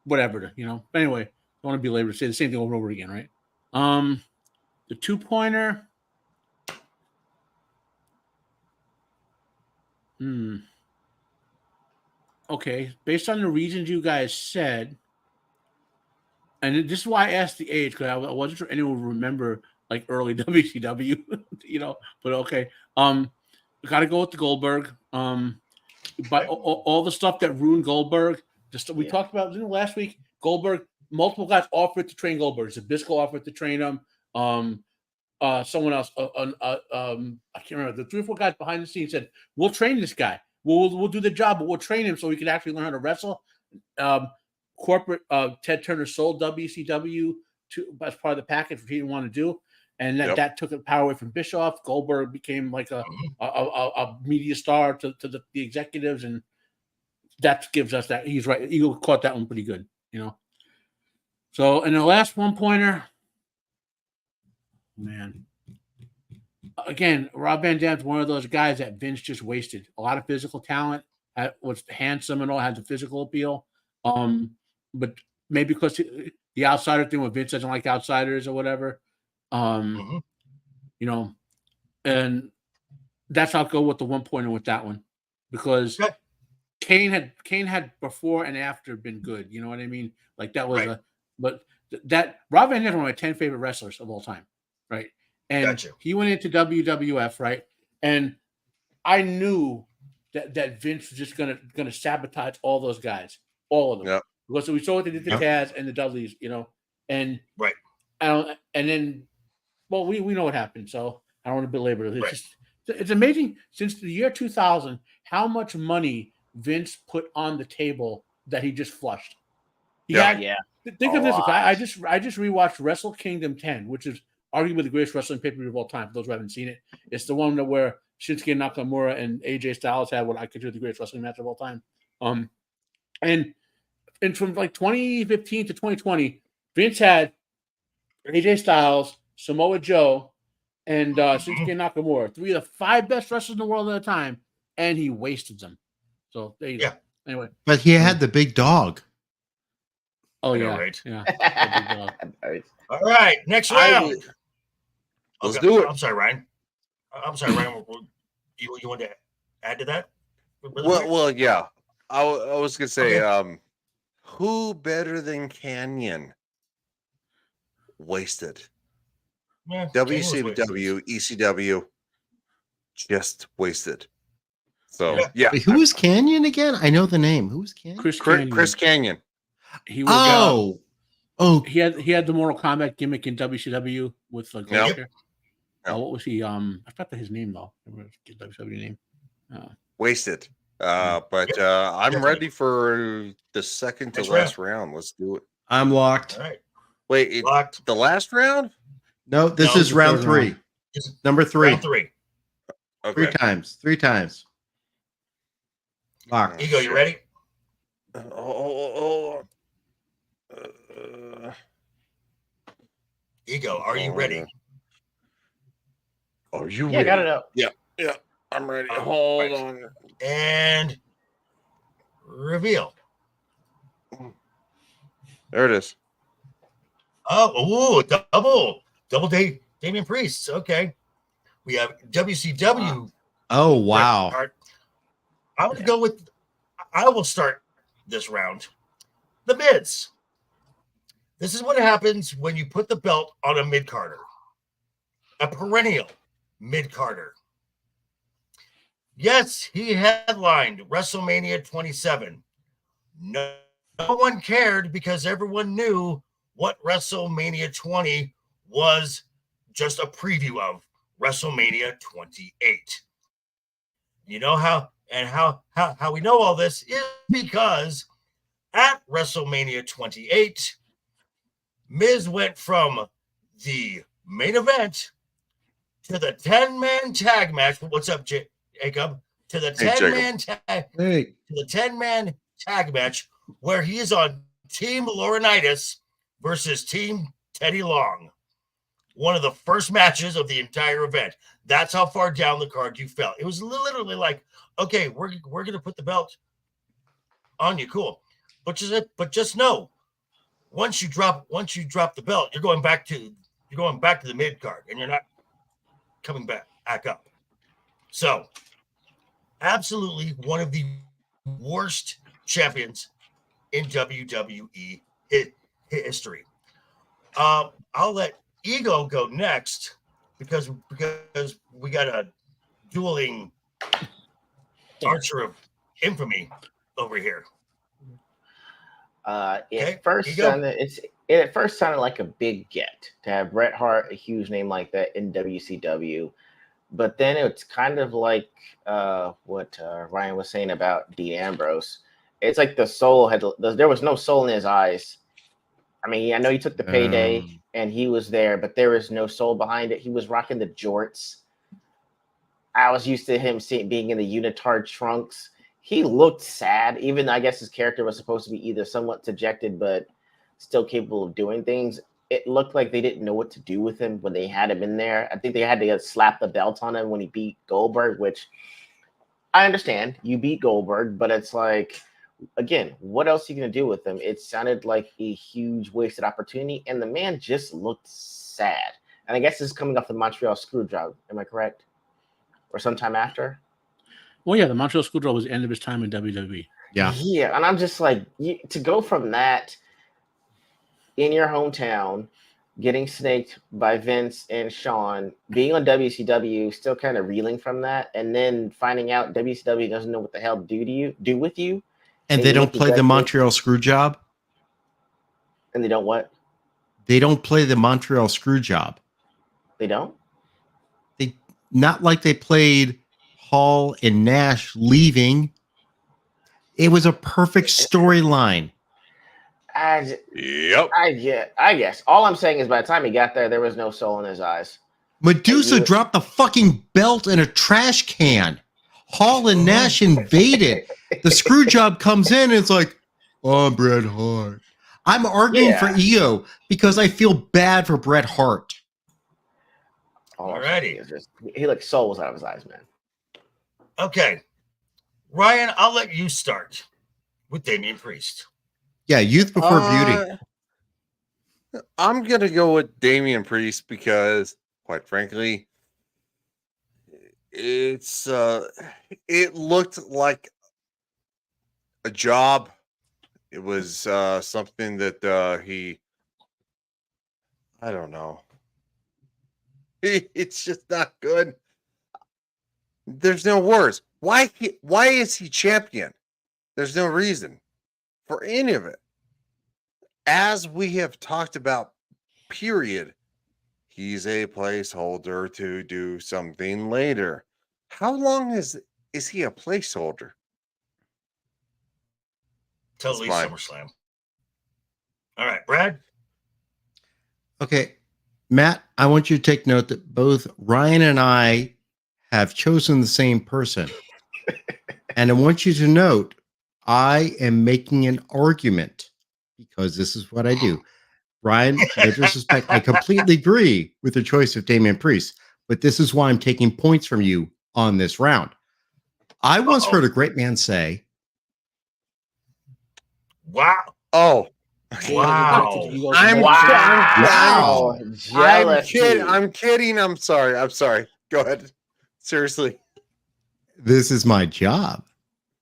whatever, you know. But anyway, I want to be labor to say the same thing over and over again, right? The 2-pointer. Okay, based on the reasons you guys said, and this is why I asked the age because I wasn't sure anyone would remember like early WCW, you know. But okay, got to go with the Goldberg. But all the stuff that ruined Goldberg. We talked about last week. Goldberg, multiple guys offered to train Goldberg. Zabisco offered to train him. Someone else, I can't remember. The 3 or 4 guys behind the scenes said, "We'll train this guy. We'll do the job, but we'll train him so he can actually learn how to wrestle." Corporate Ted Turner sold WCW as part of the package, which he didn't want to do, and that took the power away from Bischoff. Goldberg became like a media star to the executives, and that gives us that. He's right. Eagle caught that one pretty good, you know. So, and the last 1-pointer, man. Again, Rob Van Dam's one of those guys that Vince just wasted. A lot of physical talent, was handsome and all, had the physical appeal. But maybe because the outsider thing with Vince doesn't like outsiders or whatever. You know, and that's how I'll go with the 1-pointer with that one. Because Kane had before and after been good. You know what I mean? Like that was that Rob Van Dam is one of my 10 favorite wrestlers of all time, right? And he went into WWF, right? And I knew that Vince was just gonna sabotage all those guys, all of them. Yep. Because we saw what they did to Taz and the Dudleys, you know, and and then, well, we know what happened, so I don't want to belabor it. It's amazing since the year 2000 how much money Vince put on the table that he just flushed. Yeah. Think A of this. lot. I just rewatched Wrestle Kingdom 10, which is arguably the greatest wrestling pay-per-view of all time. For those who haven't seen it, it's the one where Shinsuke Nakamura and AJ Styles had what I consider the greatest wrestling match of all time. And from like 2015 to 2020, Vince had AJ Styles, Samoa Joe, and Shinsuke Nakamura, 3 of the 5 best wrestlers in the world at the time, and he wasted them. So there you go. Anyway, But he had the big dog. oh I know, yeah, right? yeah. The big dog. All right, next round. Let's do it. I'm sorry, Ryan. You want to add to that? Well, yeah. I was gonna say, who better than Canyon? Wasted. Yeah, Canyon was WCW, ECW, just wasted. So Yeah. yeah, Wait, who was Canyon again? I know the name. Who was Canyon? Chris Canyon. He was. Oh, He had the Mortal Kombat gimmick in WCW with like Yep. Glacier. Yep. What was he? I forgot his name though. WCW name. Wasted. But I'm ready for the second to Next last round. Let's do it. I'm locked. All right, Wait, locked. the last round? No, this No, is the round third 3. round. Number 3. Round 3. Okay. 3 times. Locked. Ego, you ready? Ego, are you ready? Are you Yeah, ready? got it up. Yeah, I'm ready. Oh, Hold right. on. And reveal. There it is. Oh, double Damian Priest. Okay, we have WCW. Oh, wow. Card. I would go with. I will start this round. The Miz. This is what happens when you put the belt on a mid-carder, a perennial mid-carder. Yes, he headlined WrestleMania 27. No one cared because everyone knew what WrestleMania 20 was just a preview of WrestleMania 28. You know how we know all this is because at WrestleMania 28, Miz went from the main event to the 10-man tag match. What's up, Jacob? To the 10-man tag. Hey. To the 10-man tag match where he is on Team Laurinaitis versus Team Teddy Long. One of the first matches of the entire event. That's how far down the card you fell. It was literally like, okay, we're gonna put the belt on you, cool. But just know, once you drop the belt, you're going back to the mid card, and you're not coming back up. So, absolutely one of the worst champions in WWE history. I'll let Ego go next because we got a dueling archer of infamy over here. It first sounded like a big get to have Bret Hart, a huge name like that in WCW. But then it's kind of like what Ryan was saying about Dean Ambrose. It's like there was no soul in his eyes. I mean, I know he took the payday and he was there, but there was no soul behind it. He was rocking the jorts. I was used to him being in the unitard trunks. He looked sad, even though I guess his character was supposed to be either somewhat dejected, but still capable of doing things. It looked like they didn't know what to do with him when they had him in there. I think they had to slap the belt on him when he beat Goldberg, which I understand. You beat Goldberg, but it's like, again, what else are you going to do with him? It sounded like a huge wasted opportunity, and the man just looked sad. And I guess this is coming off the Montreal Screwjob. Am I correct? Or sometime after? Well, yeah, the Montreal Screwjob was the end of his time in WWE. Yeah. Yeah, and I'm just like, to go from that in your hometown, getting snaked by Vince and Sean, being on WCW, still kind of reeling from that, and then finding out WCW doesn't know what the hell to do with you. And they don't play the Montreal Screwjob? And they don't what? They don't play the Montreal Screwjob. They don't? Not like they played Hall and Nash leaving. It was a perfect storyline. Yep. I guess. All I'm saying is by the time he got there was no soul in his eyes. Medusa dropped the fucking belt in a trash can. Hall and Nash invaded. The screw job comes in and it's like, oh, Bret Hart. I'm arguing for Ego because I feel bad for Bret Hart. Alrighty. He looks souls out of his eyes, man. Okay. Ryan, I'll let you start with Damian Priest. Yeah, youth before beauty. I'm going to go with Damian Priest because, quite frankly, it looked like a job. It was something that I don't know. It's just not good. There's no words. Why is he champion? There's no reason for any of it. As we have talked about, period, he's a placeholder to do something later. How long is he a placeholder? Till at least SummerSlam. All right, Brad. Okay, Matt, I want you to take note that both Ryan and I have chosen the same person. And I want you to note, I am making an argument because this is what I do. Ryan, no disrespect, I completely agree with the choice of Damian Priest, but this is why I'm taking points from you on this round. I once heard a great man say, wow. Oh. Wow. I'm kidding. I'm sorry. Go ahead. Seriously. This is my job.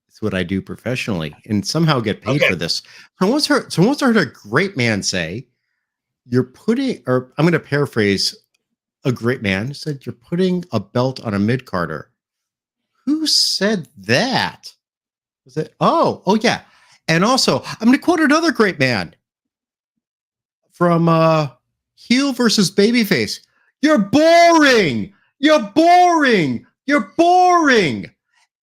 It's what I do professionally and somehow get paid for this. I once heard a great man say, you're putting, or I'm going to paraphrase a great man who said, you're putting a belt on a mid-carder. Who said that? Was it? Oh yeah. And also, I'm going to quote another great man from heel versus babyface. You're boring. You're boring. You're boring.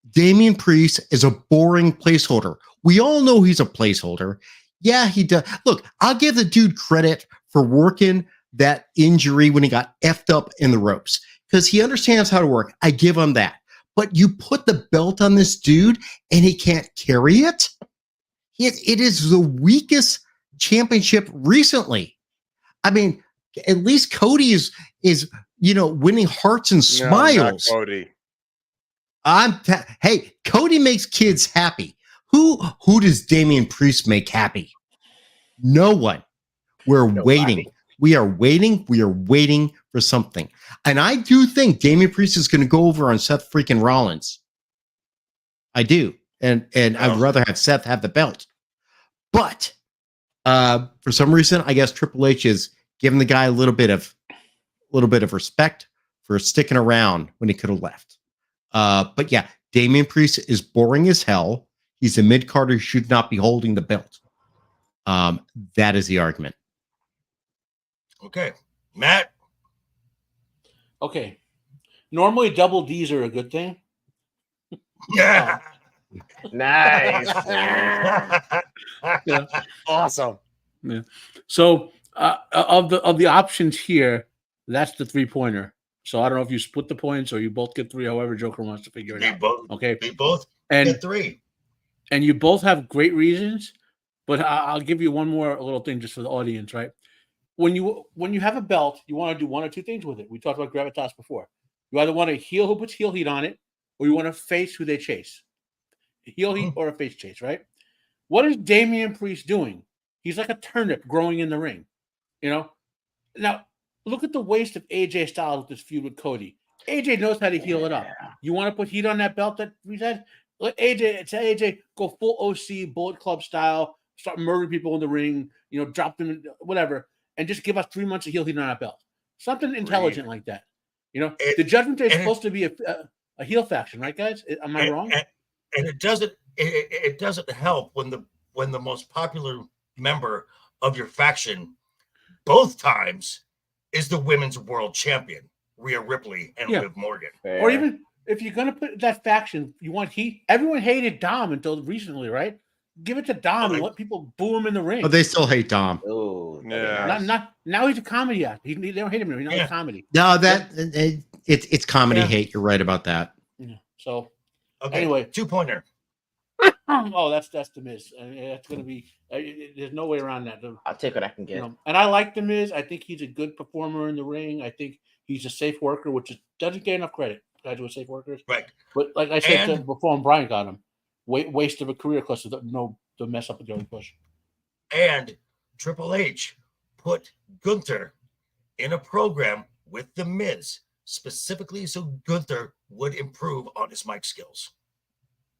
Damian Priest is a boring placeholder. We all know he's a placeholder. Yeah, he does. Look, I'll give the dude credit for working that injury when he got effed up in the ropes because he understands how to work. I give him that. But you put the belt on this dude and he can't carry it? It is the weakest championship recently. I mean, at least Cody is winning hearts and smiles. No, not Cody. Hey, Cody makes kids happy. Who does Damian Priest make happy? No one. Nobody. Waiting. We are waiting. We are waiting for something. And I do think Damian Priest is going to go over on Seth freaking Rollins. I do. And I'd rather have Seth have the belt. But for some reason, I guess Triple H is giving the guy a little bit of respect for sticking around when he could have left. But yeah, Damian Priest is boring as hell. He's a mid-carder who should not be holding the belt. That is the argument. Okay. Matt? Okay. Normally double Ds are a good thing. Yeah. Nice. Yeah. Awesome. Yeah. So of the options here, that's the 3-pointer. So I don't know if you split the points or you both get 3, however Joker wants to figure it out. Okay. They both get 3. And you both have great reasons, but I'll give you one more little thing just for the audience, right? When you have a belt, you want to do one or two things with it. We talked about gravitas before. You either want a heel who puts heel heat on it, or you want to face who they chase. A heel heat or a face chase, right? What is Damian Priest doing? He's like a turnip growing in the ring. Now, look at the waste of AJ Styles with this feud with Cody. AJ knows how to heal it up. You want to put heat on that belt that we said? Let AJ go full OC, Bullet Club style, start murdering people in the ring, drop them in whatever, and just give us 3 months of heel heat on that belt. Something intelligent like that. The Judgment Day is supposed to be a heel faction, right, guys? Am I wrong? And it doesn't help when the most popular member of your faction both times is the women's world champion, Rhea Ripley and Liv Morgan. Fair. Or even if you're going to put that faction, you want heat. Everyone hated Dom until recently, right? give it to Dom and Okay. let people boo him in the ring. Oh, they still hate Dom. Oh, Yeah. Not now he's a comedy actor. They don't hate him anymore. He's not a comedy. No, it's comedy Yeah. hate. You're right about that. Yeah. So Okay. Anyway. 2-pointer. oh, that's the Miz. That's gonna be. There's no way around that. I'll take what I can get. You know, and I like the Miz. I think he's a good performer in the ring. I think he's a safe worker, which doesn't get enough credit. Guys who are safe workers, Right. But like I said before, when Brian got him, waste of a career because of the mess up with Joey Bush. And Triple H put Gunther in a program with the Miz specifically so Gunther would improve on his mic skills.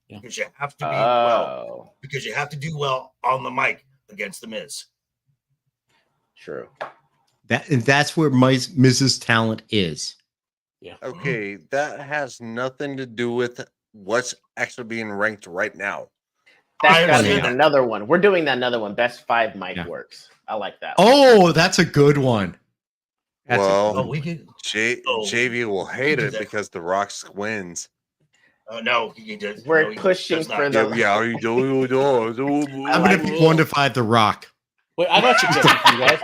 Yeah. Because you have to be because you have to do well on the mic against the Miz. True. That's where Miz's talent is. Yeah. Okay, that has nothing to do with what's actually being ranked right now. That's I gotta be understand that. another one. We're doing that another one. Best 5 mic Yeah. works. I like that one. Oh, that's a good one. That's a Well, good Oh, one. we could. JV will hate do it that. because The Rock wins. No, he does. We're no, he pushing does not. for the- You do. I'm gonna pick 1 to 5. The Rock. Wait, I got suggestions for you guys.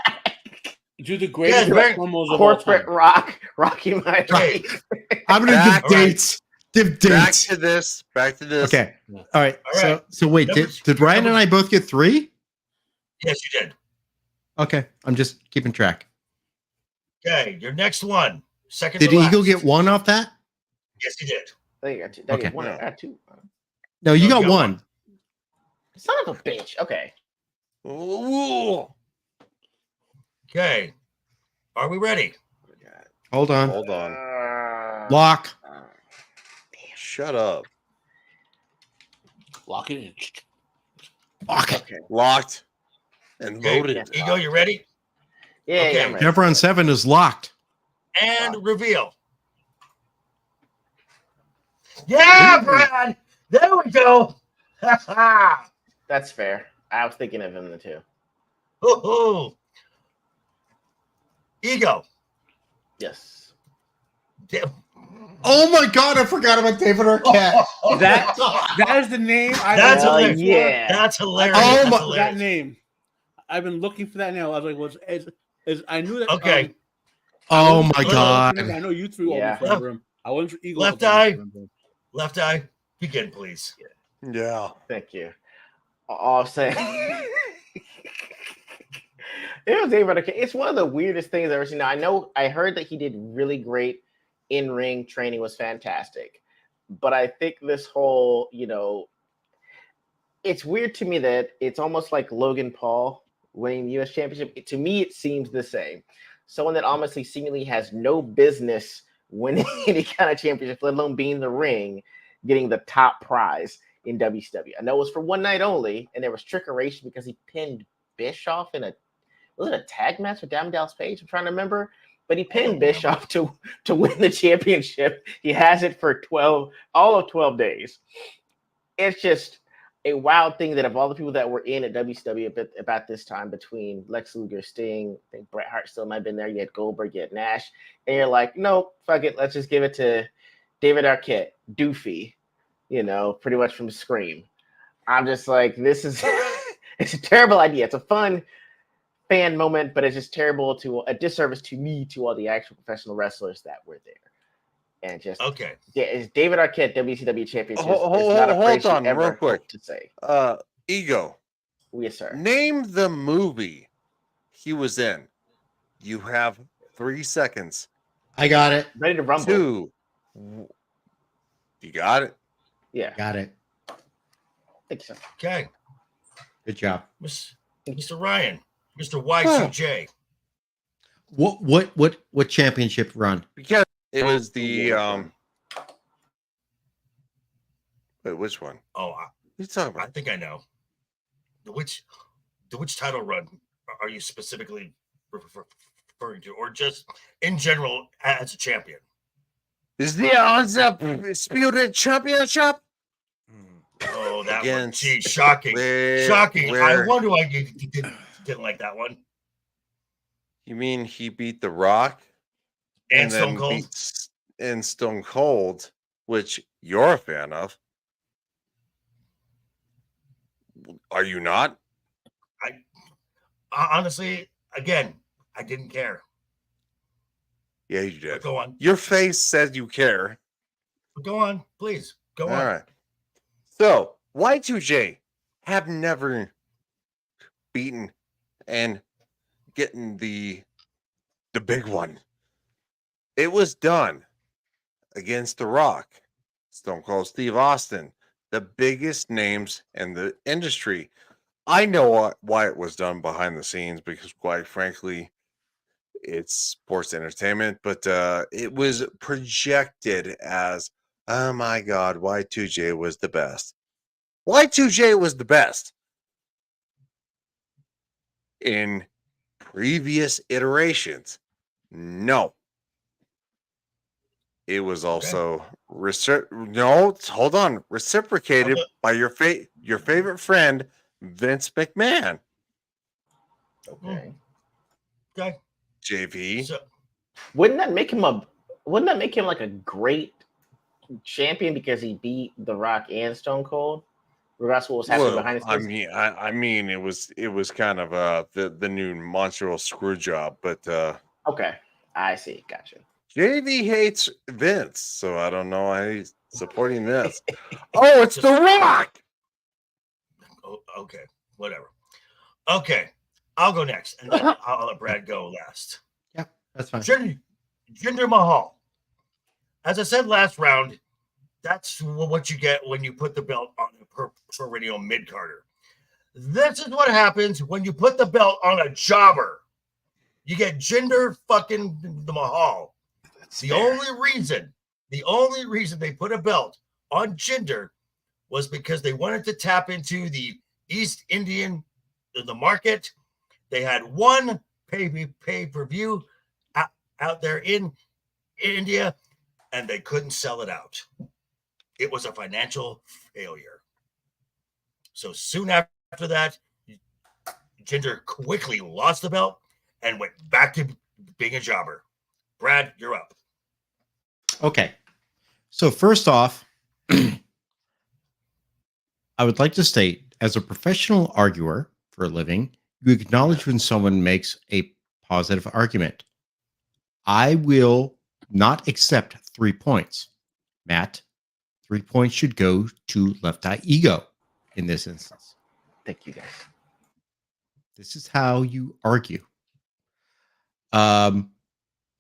Do the greatest Yeah, promos of all Corporate time. rock, Rocky my Okay. life. I'm gonna Back- give dates. Give Back dates. to this. Back to this. Okay. All right. All right. So wait. Did Ryan and I both get 3? Yes, you did. Okay. I'm just keeping track. Okay, your next one. Second Did to last. Eagle get 1 off that? Yes, he did. I think I got 2. Okay. One, I got 2. No, you No, got go 1. Son of a bitch. Okay. Ooh. Okay. Are we ready? Hold on. Hold on. Lock. Shut up. Lock it in. Lock. Okay. Locked and Okay, loaded. Ego, you ready? Yeah, Okay. yeah, I'm ready. Chevron 7 is locked. And reveal. Yeah, Brad. There we go. Ha ha. That's fair. I was thinking of him too. Hoo-hoo. Ego. Yes. Damn. Oh my God! I forgot about David Arquette. That is the name. That's Oh, hilarious. yeah. That's hilarious. Oh, That's my- hilarious. that name. I've been looking for that name. I was like, "Was I knew that?" Okay. Oh my Well, God! I know you threw Yeah. all over him. I wasn't for Eagle. Left I was eye. for him. Left eye. Begin, please. Yeah. Thank you. All I'm saying. It was David Arquette. It's one of the weirdest things I've ever seen. Now, I heard that he did really great in-ring training, was fantastic. But I think this whole, it's weird to me that it's almost like Logan Paul winning the U.S. Championship. To me, it seems the same. Someone that honestly seemingly has no business winning any kind of championship, let alone being in the ring, getting the top prize in WCW. I know it was for one night only, and there was trickeration because he pinned Bischoff in was it a tag match with Diamond Dallas Page? I'm trying to remember. But he pinned Bischoff to win the championship. He has it for all of 12 days. It's just a wild thing that of all the people that were in at WCW about this time, between Lex Luger, Sting, I think Bret Hart still might have been there. You had Goldberg, you had Nash. And you're like, no, fuck it. Let's just give it to David Arquette, Doofy, pretty much from Scream. I'm just like, this is it's a terrible idea. It's a fun fan moment, but it's just terrible, a disservice to me, to all the actual professional wrestlers that were there. And just Okay. is David Arquette WCW championship Hold is not a phrase on, you ever real quick. hope to say. Ego. Yes, sir. Name the movie he was in. You have 3 seconds. I got it. Ready to rumble. 2. You got it. Yeah, Got it. I think so. Okay. Good job. Mr. Ryan. Mr. Y2J. What championship run? Because it was the Wait, which one? Oh, What are you talking I about? think I know. Which title run are you specifically referring to, or just in general as a champion? Is the Undisputed Championship? Oh, that one. Against- Gee, shocking. Shocking. I wonder why you didn't like that one. You mean he beat The Rock And then Stone Cold. beat and Stone Cold, which you're a fan of? Are you not? Honestly, again, I didn't care. Yeah, you did. But go on. Your face said you care. Go on, please. Go on. All right. So Y2J have never beaten and getting the big one. It was done against The Rock, Stone Cold Steve Austin, the biggest names in the industry. I know why it was done behind the scenes because, quite frankly, it's sports entertainment, but it was projected as, oh my God, Y2J was the best. Y2J was the best in previous iterations. No. It was also hold on, reciprocated by your favorite friend Vince McMahon. Okay. Okay. JV. So, Wouldn't that make him like a great champion because he beat The Rock and Stone Cold? Regardless of what was happening behind the scenes. I mean, it was kind of the new Montreal screw job, but Okay, I see. Gotcha. JV hates Vince, so I don't know why he's supporting this. Oh, it's The Rock. Oh, okay, whatever. Okay, I'll go next, and then I'll let Brad go last. Yeah, that's fine. Jinder Mahal. As I said last round, that's what you get when you put the belt on a perennial mid-carder. This is what happens when you put the belt on a jobber. You get Jinder fucking the Mahal. The only reason they put a belt on Jinder was because they wanted to tap into the East Indian, the market. They had one pay-per-view out there in India, and they couldn't sell it out. It was a financial failure. So soon after that, Jinder quickly lost the belt and went back to being a jobber. Brad, you're up. Okay. So first off, I would like to state, as a professional arguer for a living, you acknowledge when someone makes a positive argument. I will not accept 3 points. Matt, 3 points should go to LeftEyeEgo in this instance. Thank you, guys. This is how you argue.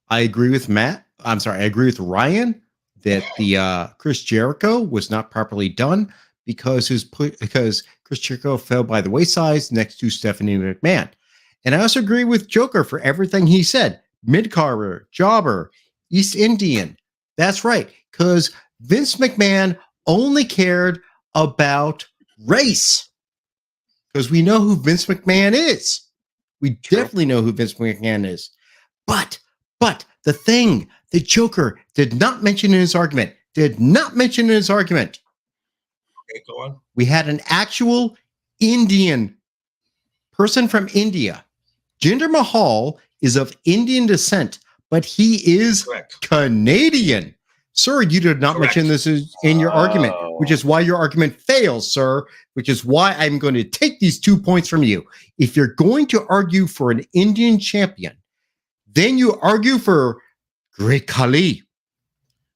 I agree with Matt. I'm sorry. I agree with Ryan that the Chris Jericho was not properly done because Chris Jericho fell by the wayside next to Stephanie McMahon. And I also agree with Joker for everything he said. Mid-carder, jobber, East Indian. That's right. Because Vince McMahon only cared about race. Because we know who Vince McMahon is. We definitely know who Vince McMahon is. But the thing the Joker did not mention in his argument, okay, go on. We had an actual Indian person from India. Jinder Mahal is of Indian descent, but he is Canadian. Sir, you did not mention this in your argument, which is why your argument fails, sir, which is why I'm going to take these 2 points from you. If you're going to argue for an Indian champion, then you argue for Great Khali,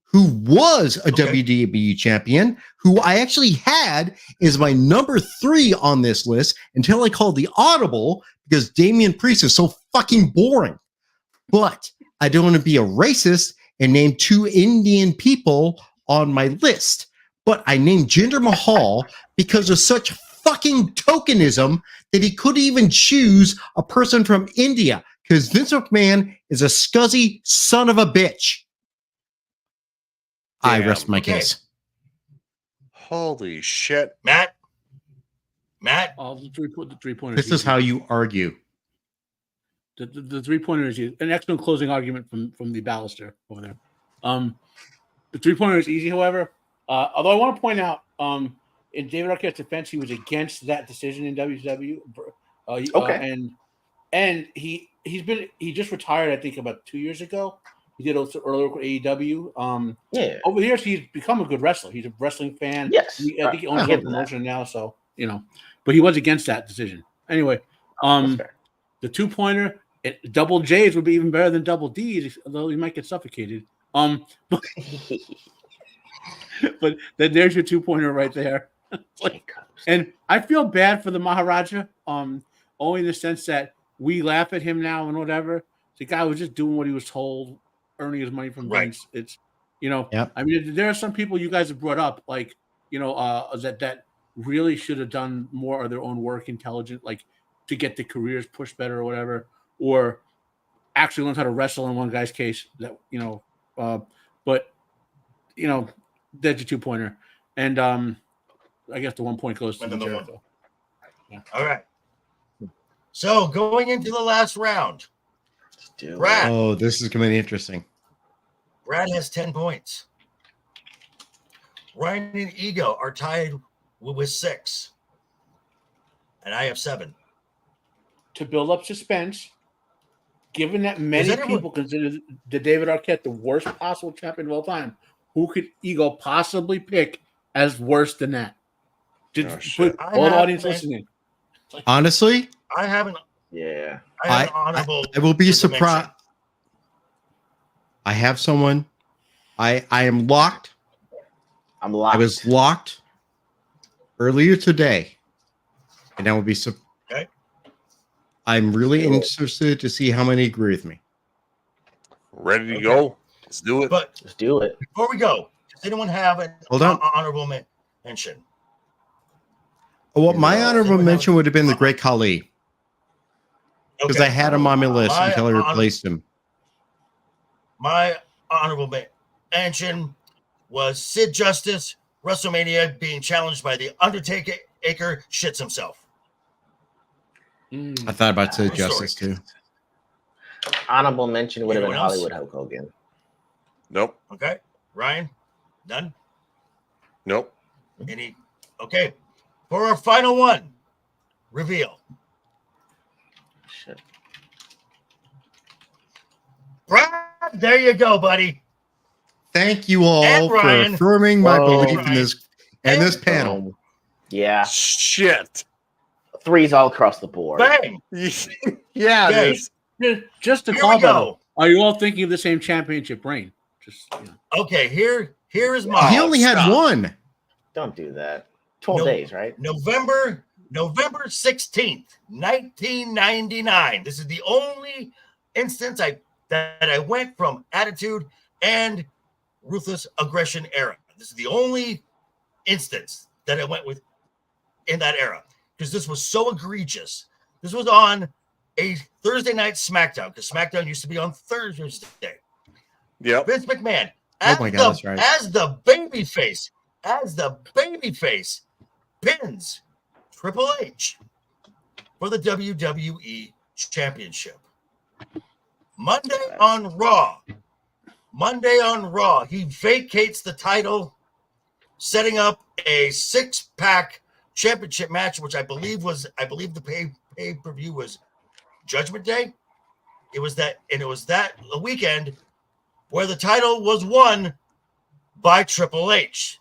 who was a WWE champion, who I actually had as my number 3 on this list until I called the audible because Damian Priest is so fucking boring. But I don't want to be a racist and name 2 Indian people on my list. But I named Jinder Mahal because of such fucking tokenism that he couldn't even choose a person from India because Vince McMahon is a scuzzy son of a bitch. Damn. I rest my case. Holy shit. Matt? The 3 pointers. This is how you argue. The 3 pointer is an excellent closing argument from the Ballister over there. The 3 pointer is easy, however. Although I want to point out, in David Arquette's defense, he was against that decision in WCW. And he just retired, I think, about 2 years ago. He did also earlier with AEW. Over the years, he's become a good wrestler. He's a wrestling fan. Yes. I think he owns a promotion now. So but he was against that decision. Anyway, That's fair. the 2-pointer, double J's would be even better than double D's, although he might get suffocated. But then there's your 2-pointer right there. And I feel bad for the Maharaja, only in the sense that we laugh at him now and whatever. The guy was just doing what he was told, earning his money from Vince. It's, Yep. I mean, there are some people you guys have brought up, like, that really should have done more of their own work, intelligent, like to get the careers pushed better or whatever, or actually learned how to wrestle in one guy's case. That but that's your 2-pointer, and I guess the 1 point goes to Jericho. Yeah. All right. So going into the last round, Brad. Oh, this is going to be interesting. Brad has 10 points. Ryan and Ego are tied with 6. And I have 7. To build up suspense, given that many people consider the David Arquette the worst possible champion of all time, who could Ego possibly pick as worse than that? Put all the audience listening. Honestly, I haven't. Yeah. I honorable. I will be surprised. mention. I have someone. I am locked. I'm locked. I was locked earlier today, and I will be. Okay. I'm really interested to see how many agree with me. Ready to go? Let's do it. But Let's do it. before we go, does anyone have an Hold on. honorable mention? Well, my No. honorable mention would have been the Great Khali, because Okay. I had him on my list My until I honor- replaced him. My honorable mention was Sid Justice, WrestleMania, being challenged by the Undertaker, shits himself. I thought about Sid True Justice story. too. Honorable mention would have been Anyone else? Hollywood Hulk Hogan. Nope. Okay, Ryan, none. Nope. Any? Okay, for our final one, reveal. Shit. Brad, there you go, buddy. Thank you all And for Ryan. affirming my Whoa. belief in this and this panel. Yeah. Shit. 3s all across the board. Bang. Yeah. Okay. there's- Just to Here call we go. are you all thinking of the same championship reign? Just Okay, here is my He only had stop. one. Don't do that. 12 No. days, right? November 16th, 1999. This is the only instance that I went from Attitude and Ruthless Aggression era. This is the only instance that I went with in that era, because this was so egregious. This was on a Thursday night SmackDown, because SmackDown used to be on Thursday. Yep. Vince McMahon, Oh my God, that's right. as the babyface, pins Triple H for the WWE Championship. Monday on Raw, he vacates the title, setting up a 6-pack championship match, which I believe the pay-per-view was Judgment Day. It was that the weekend where the title was won by Triple H.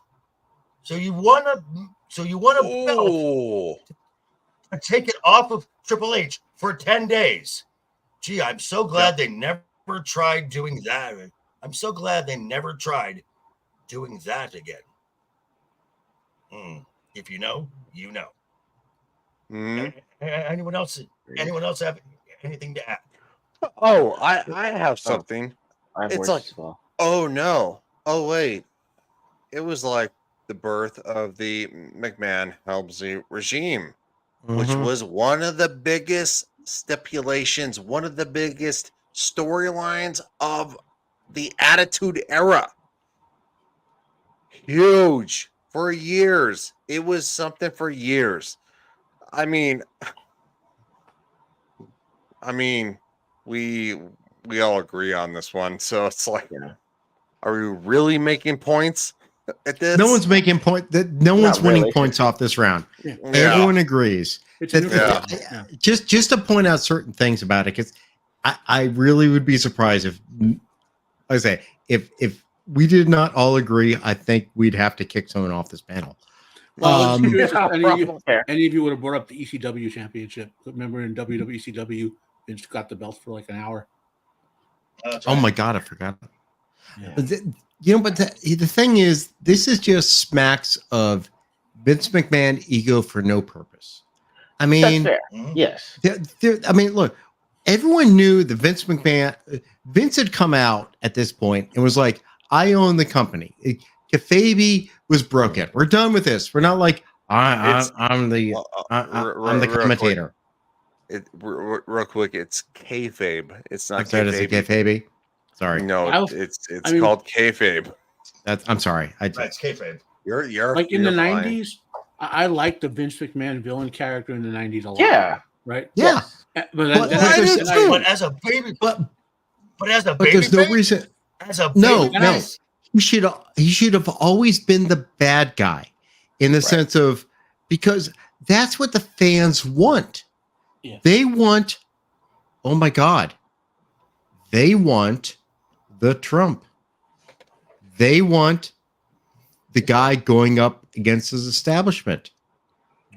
So you won a belt Oh. to take it off of Triple H for 10 days. Gee, I'm so glad they never tried doing that. I'm so glad they never tried doing that again. If you know, you know. Mhm. Anyone else have anything to add? Oh, I have something. I have It's words like- as well. Oh no. Oh wait. It was like the birth of the McMahon Helmsley regime, which Mhm. was one of the biggest stipulations, one of the biggest storylines of the Attitude Era. Huge for years. It was something for years. I mean, we all agree on this one. So it's like, Yeah. are we really making points at this? No one's making point. That no Not one's winning really. points off this round. Yeah. Everyone agrees. it's a That- neutral. Yeah. Just to point out certain things about it, because I really would be surprised if, like I say, if we did not all agree, I think we'd have to kick someone off this panel. Well, I'm Um, curious if Fair. any of you would have brought up the ECW championship. Remember in WWECW, Vince got the belt for like an hour. That's Oh right. my God, I forgot. Yeah. But the thing is, this is just smacks of Vince McMahon ego for no purpose. I That's mean, fair. Mhm. Yes. I mean, look, everyone knew that Vince had come out at this point and was like, I own the company. Kayfabe was broken. We're done with this. We're not like, I'm the commentator. Real quick, it's kayfabe. It's not I'm sorry, is it kayfabe. Kayfabe? Sorry. No, it's called kayfabe. I'm sorry. Right, it's kayfabe. You're Like in the fine. 90s, I liked the Vince McMahon villain character in the 90s a lot. Yeah. Right? Yeah. But But then I I- do then I- too. But as a baby, But as a but baby, there's no face, reason. as a No, baby no. face, He should have always been the bad guy in the sense of, because that's what the fans want. Yeah. They want, oh my God, they want the Trump. They want the guy going up against his establishment.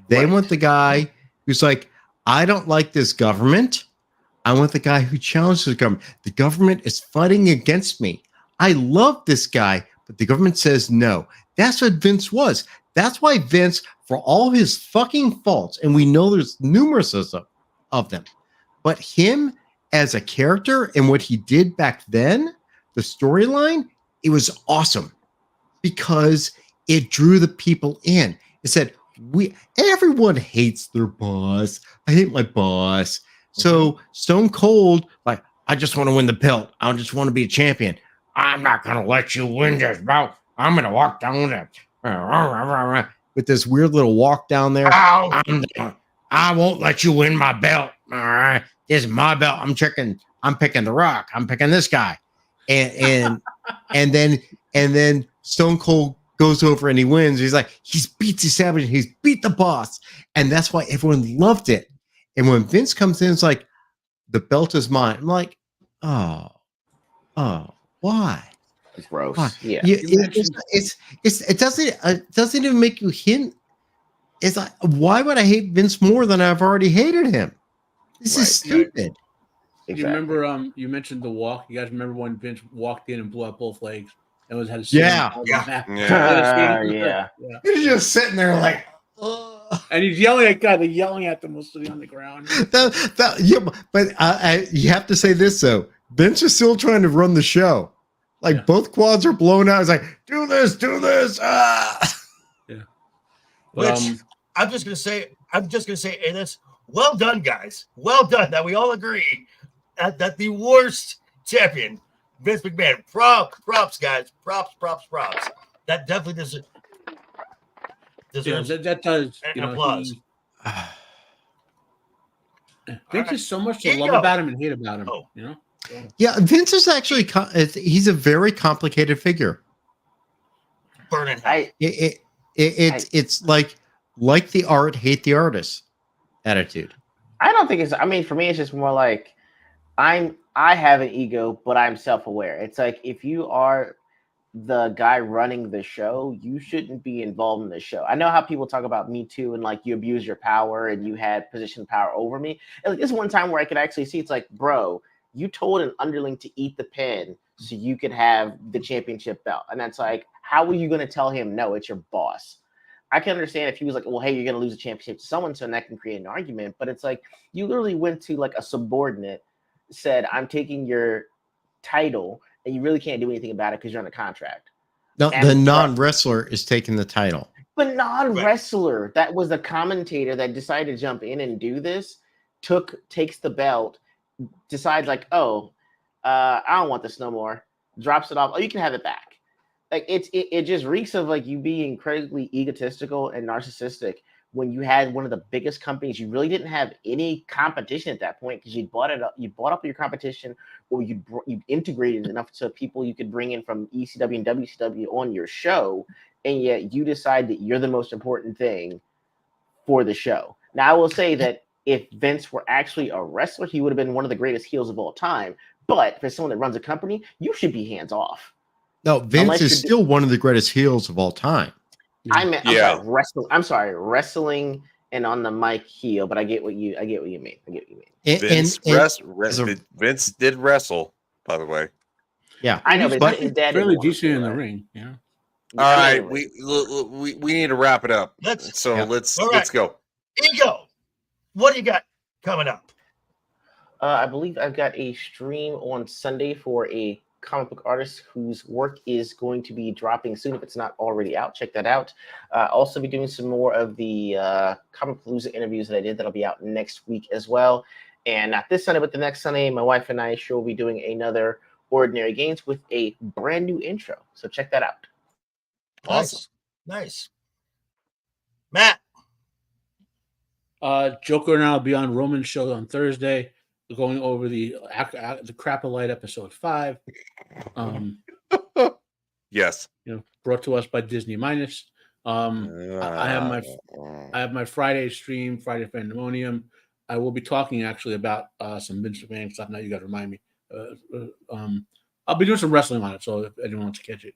They want the guy who's like, I don't like this government. I want the guy who challenges the government. The government is fighting against me. I love this guy, but the government says no. That's what Vince was. That's why Vince, for all his fucking faults, and we know there's numerous of them, but him as a character and what he did back then, the storyline, it was awesome because it drew the people in. It said, everyone hates their boss. I hate my boss. So Stone Cold, like, I just want to win the belt. I just want to be a champion. I'm not going to let you win this belt. I'm going to walk down there with this weird little walk down there. I won't let you win my belt. All right. This is my belt. I'm picking The Rock. I'm picking this guy. And then Stone Cold goes over and he wins. He's like, he's beat the establishment. He's beat the boss. And that's why everyone loved it. And when Vince comes in, it's like, the belt is mine. I'm like, oh, why? It's gross. Why? Yeah. It doesn't even make you hint. It's like, why would I hate Vince more than I've already hated him? This is stupid. You Exactly. remember? You mentioned the walk. You guys remember when Vince walked in and blew out both legs? And had a Yeah. Yeah. He's just sitting there like, and he's yelling at God. They're yelling at them while sitting on the ground. But you have to say this though. Vince is still trying to run the show. Like both quads are blown out. It's like, do this. Yeah. which I'm just gonna say this. Well done, guys. Well done. That we all agree that the worst champion, Vince McMahon. Props, guys. Props. That definitely deserves that does. an applause. Vince is so much to Here you love go. about him and hate about him. Oh. You know. Yeah, Vince is actually he's a very complicated figure. Burning hell. It's like the art, hate the artist attitude. I don't think it's. I mean, for me, it's just more like I have an ego, but I'm self-aware. It's like if you are the guy running the show, you shouldn't be involved in the show. I know how people talk about Me Too and like you abuse your power and you had position power over me. And like, this one time where I could actually see it's like, bro, you told an underling to eat the pin so you could have the championship belt, and that's like, how are you going to tell him no? It's your boss. I can understand if he was like, well, hey, you're going to lose a championship to someone, so that can create an argument. But it's like you literally went to like a subordinate, said, I'm taking your title, and you really can't do anything about it because you're on a contract. No, And the non-wrestler is taking the title. But non-wrestler, that was the commentator that decided to jump in and do this, takes the belt, decides like, I don't want this no more, drops it off. Oh, you can have it back. Like it just reeks of like you being incredibly egotistical and narcissistic when you had one of the biggest companies. You really didn't have any competition at that point because you bought up your competition, or you integrated enough to people you could bring in from ECW and WCW on your show, and yet you decide that you're the most important thing for the show. Now, I will say that if Vince were actually a wrestler, he would have been one of the greatest heels of all time. But for someone that runs a company, you should be hands off. No, Vince is still one of the greatest heels of all time. I'm Yeah. sorry, wrestling. I'm sorry, wrestling and on the mic heel. But I get what you mean. Vince did wrestle, by the way. Yeah, I know, He's but his dad fairly didn't want decent to, in the right? ring. Yeah. All right, we need to wrap it up. Let's go. Ego. What do you got coming up? I believe I've got a stream on Sunday for a comic book artist whose work is going to be dropping soon if it's not already out. Check that out. Also be doing some more of the Comic Palooza interviews that I did that'll be out next week as well. And not this Sunday, but the next Sunday, my wife and I will be doing another Ordinary Games with a brand new intro. So check that out. Awesome. Nice. Matt. Joker and I will be on Roman's show on Thursday, going over the Crapalite episode 5. Yes. Brought to us by Disney Minus. I have my Friday stream, Friday Pandemonium. I will be talking actually about some Vince McMahon stuff. Now you got to remind me. I'll be doing some wrestling on it, so if anyone wants to catch it.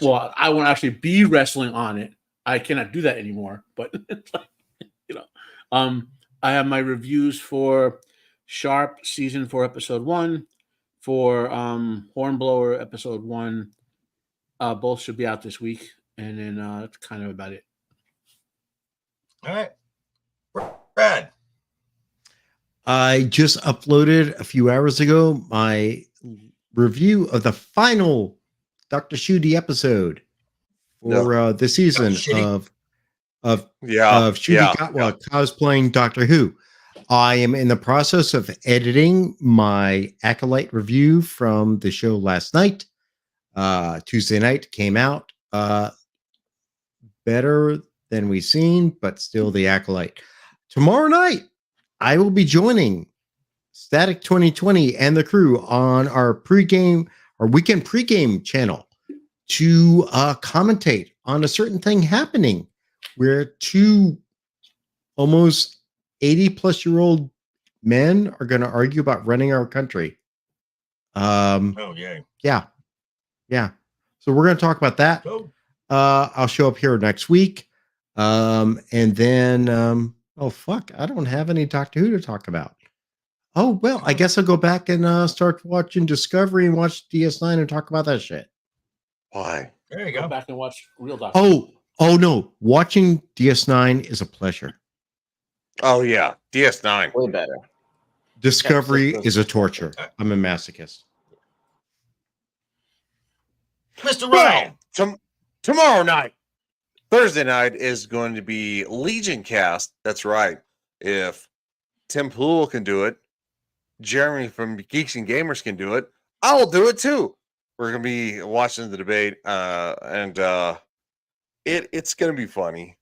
Well, I won't actually be wrestling on it. I cannot do that anymore. But I have my reviews for Sharp season 4 episode 1, for Hornblower episode 1. Both should be out this week, and then that's kind of about it. All right, Brad. I just uploaded a few hours ago my review of the final Dr. Shooty episode for the season of Shooty Katwa cosplaying Doctor Who. I am in the process of editing my Acolyte review from the show last night. Tuesday night came out better than we've seen, but still the Acolyte. Tomorrow night, I will be joining Static 2020 and the crew on our weekend pregame channel to commentate on a certain thing happening where 2 almost 80-plus-year-old men are going to argue about running our country. Yeah. So we're going to talk about that. I'll show up here next week. And then, I don't have any Doctor Who to talk about. Oh, well, I guess I'll go back and start watching Discovery and watch DS9 and talk about that shit. Why? There you go. Go back and watch Real Doctor. Oh no. Watching DS9 is a pleasure. Oh, yeah. DS9. Way better. Discovery is a torture. I'm a masochist. Mr. Ryan. Tomorrow night, Thursday night, is going to be Legion Cast. That's right. If Tim Pool can do it, Jeremy from Geeks and Gamers can do it, I'll do it too. We're going to be watching the debate, and it's going to be funny.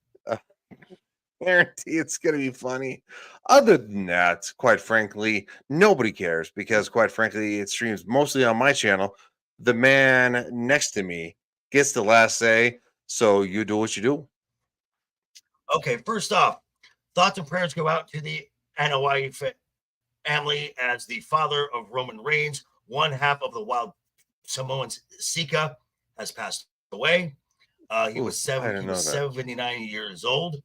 Guarantee it's going to be funny. Other than that, quite frankly, nobody cares because, quite frankly, it streams mostly on my channel. The man next to me gets the last say, so you do what you do. Okay, first off, thoughts and prayers go out to the Anoa'i family as the father of Roman Reigns, one half of the Wild Samoans, Sika, has passed away. He was 79 years old.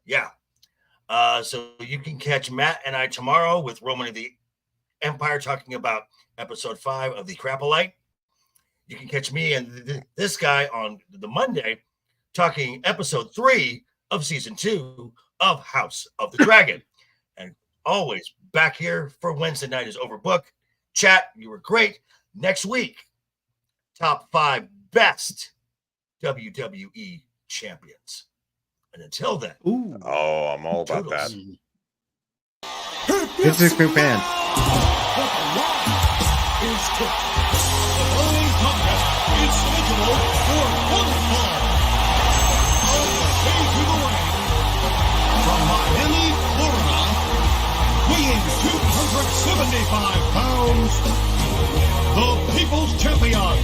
Yeah. So you can catch Matt and I tomorrow with Roman of the Empire talking about episode 5 of the Crapalite. You can catch me and this guy on the Monday talking episode 3 of season 2 of House of the Dragon. And always back here for Wednesday night is Overbooked. Chat, you were great. Next week, top 5 best WWE champions. And until then, I'm all about that. This is a group band. It's scheduled for one fall. On the way to the ring, from Miami, Florida, weighing 275 pounds, the People's Champion,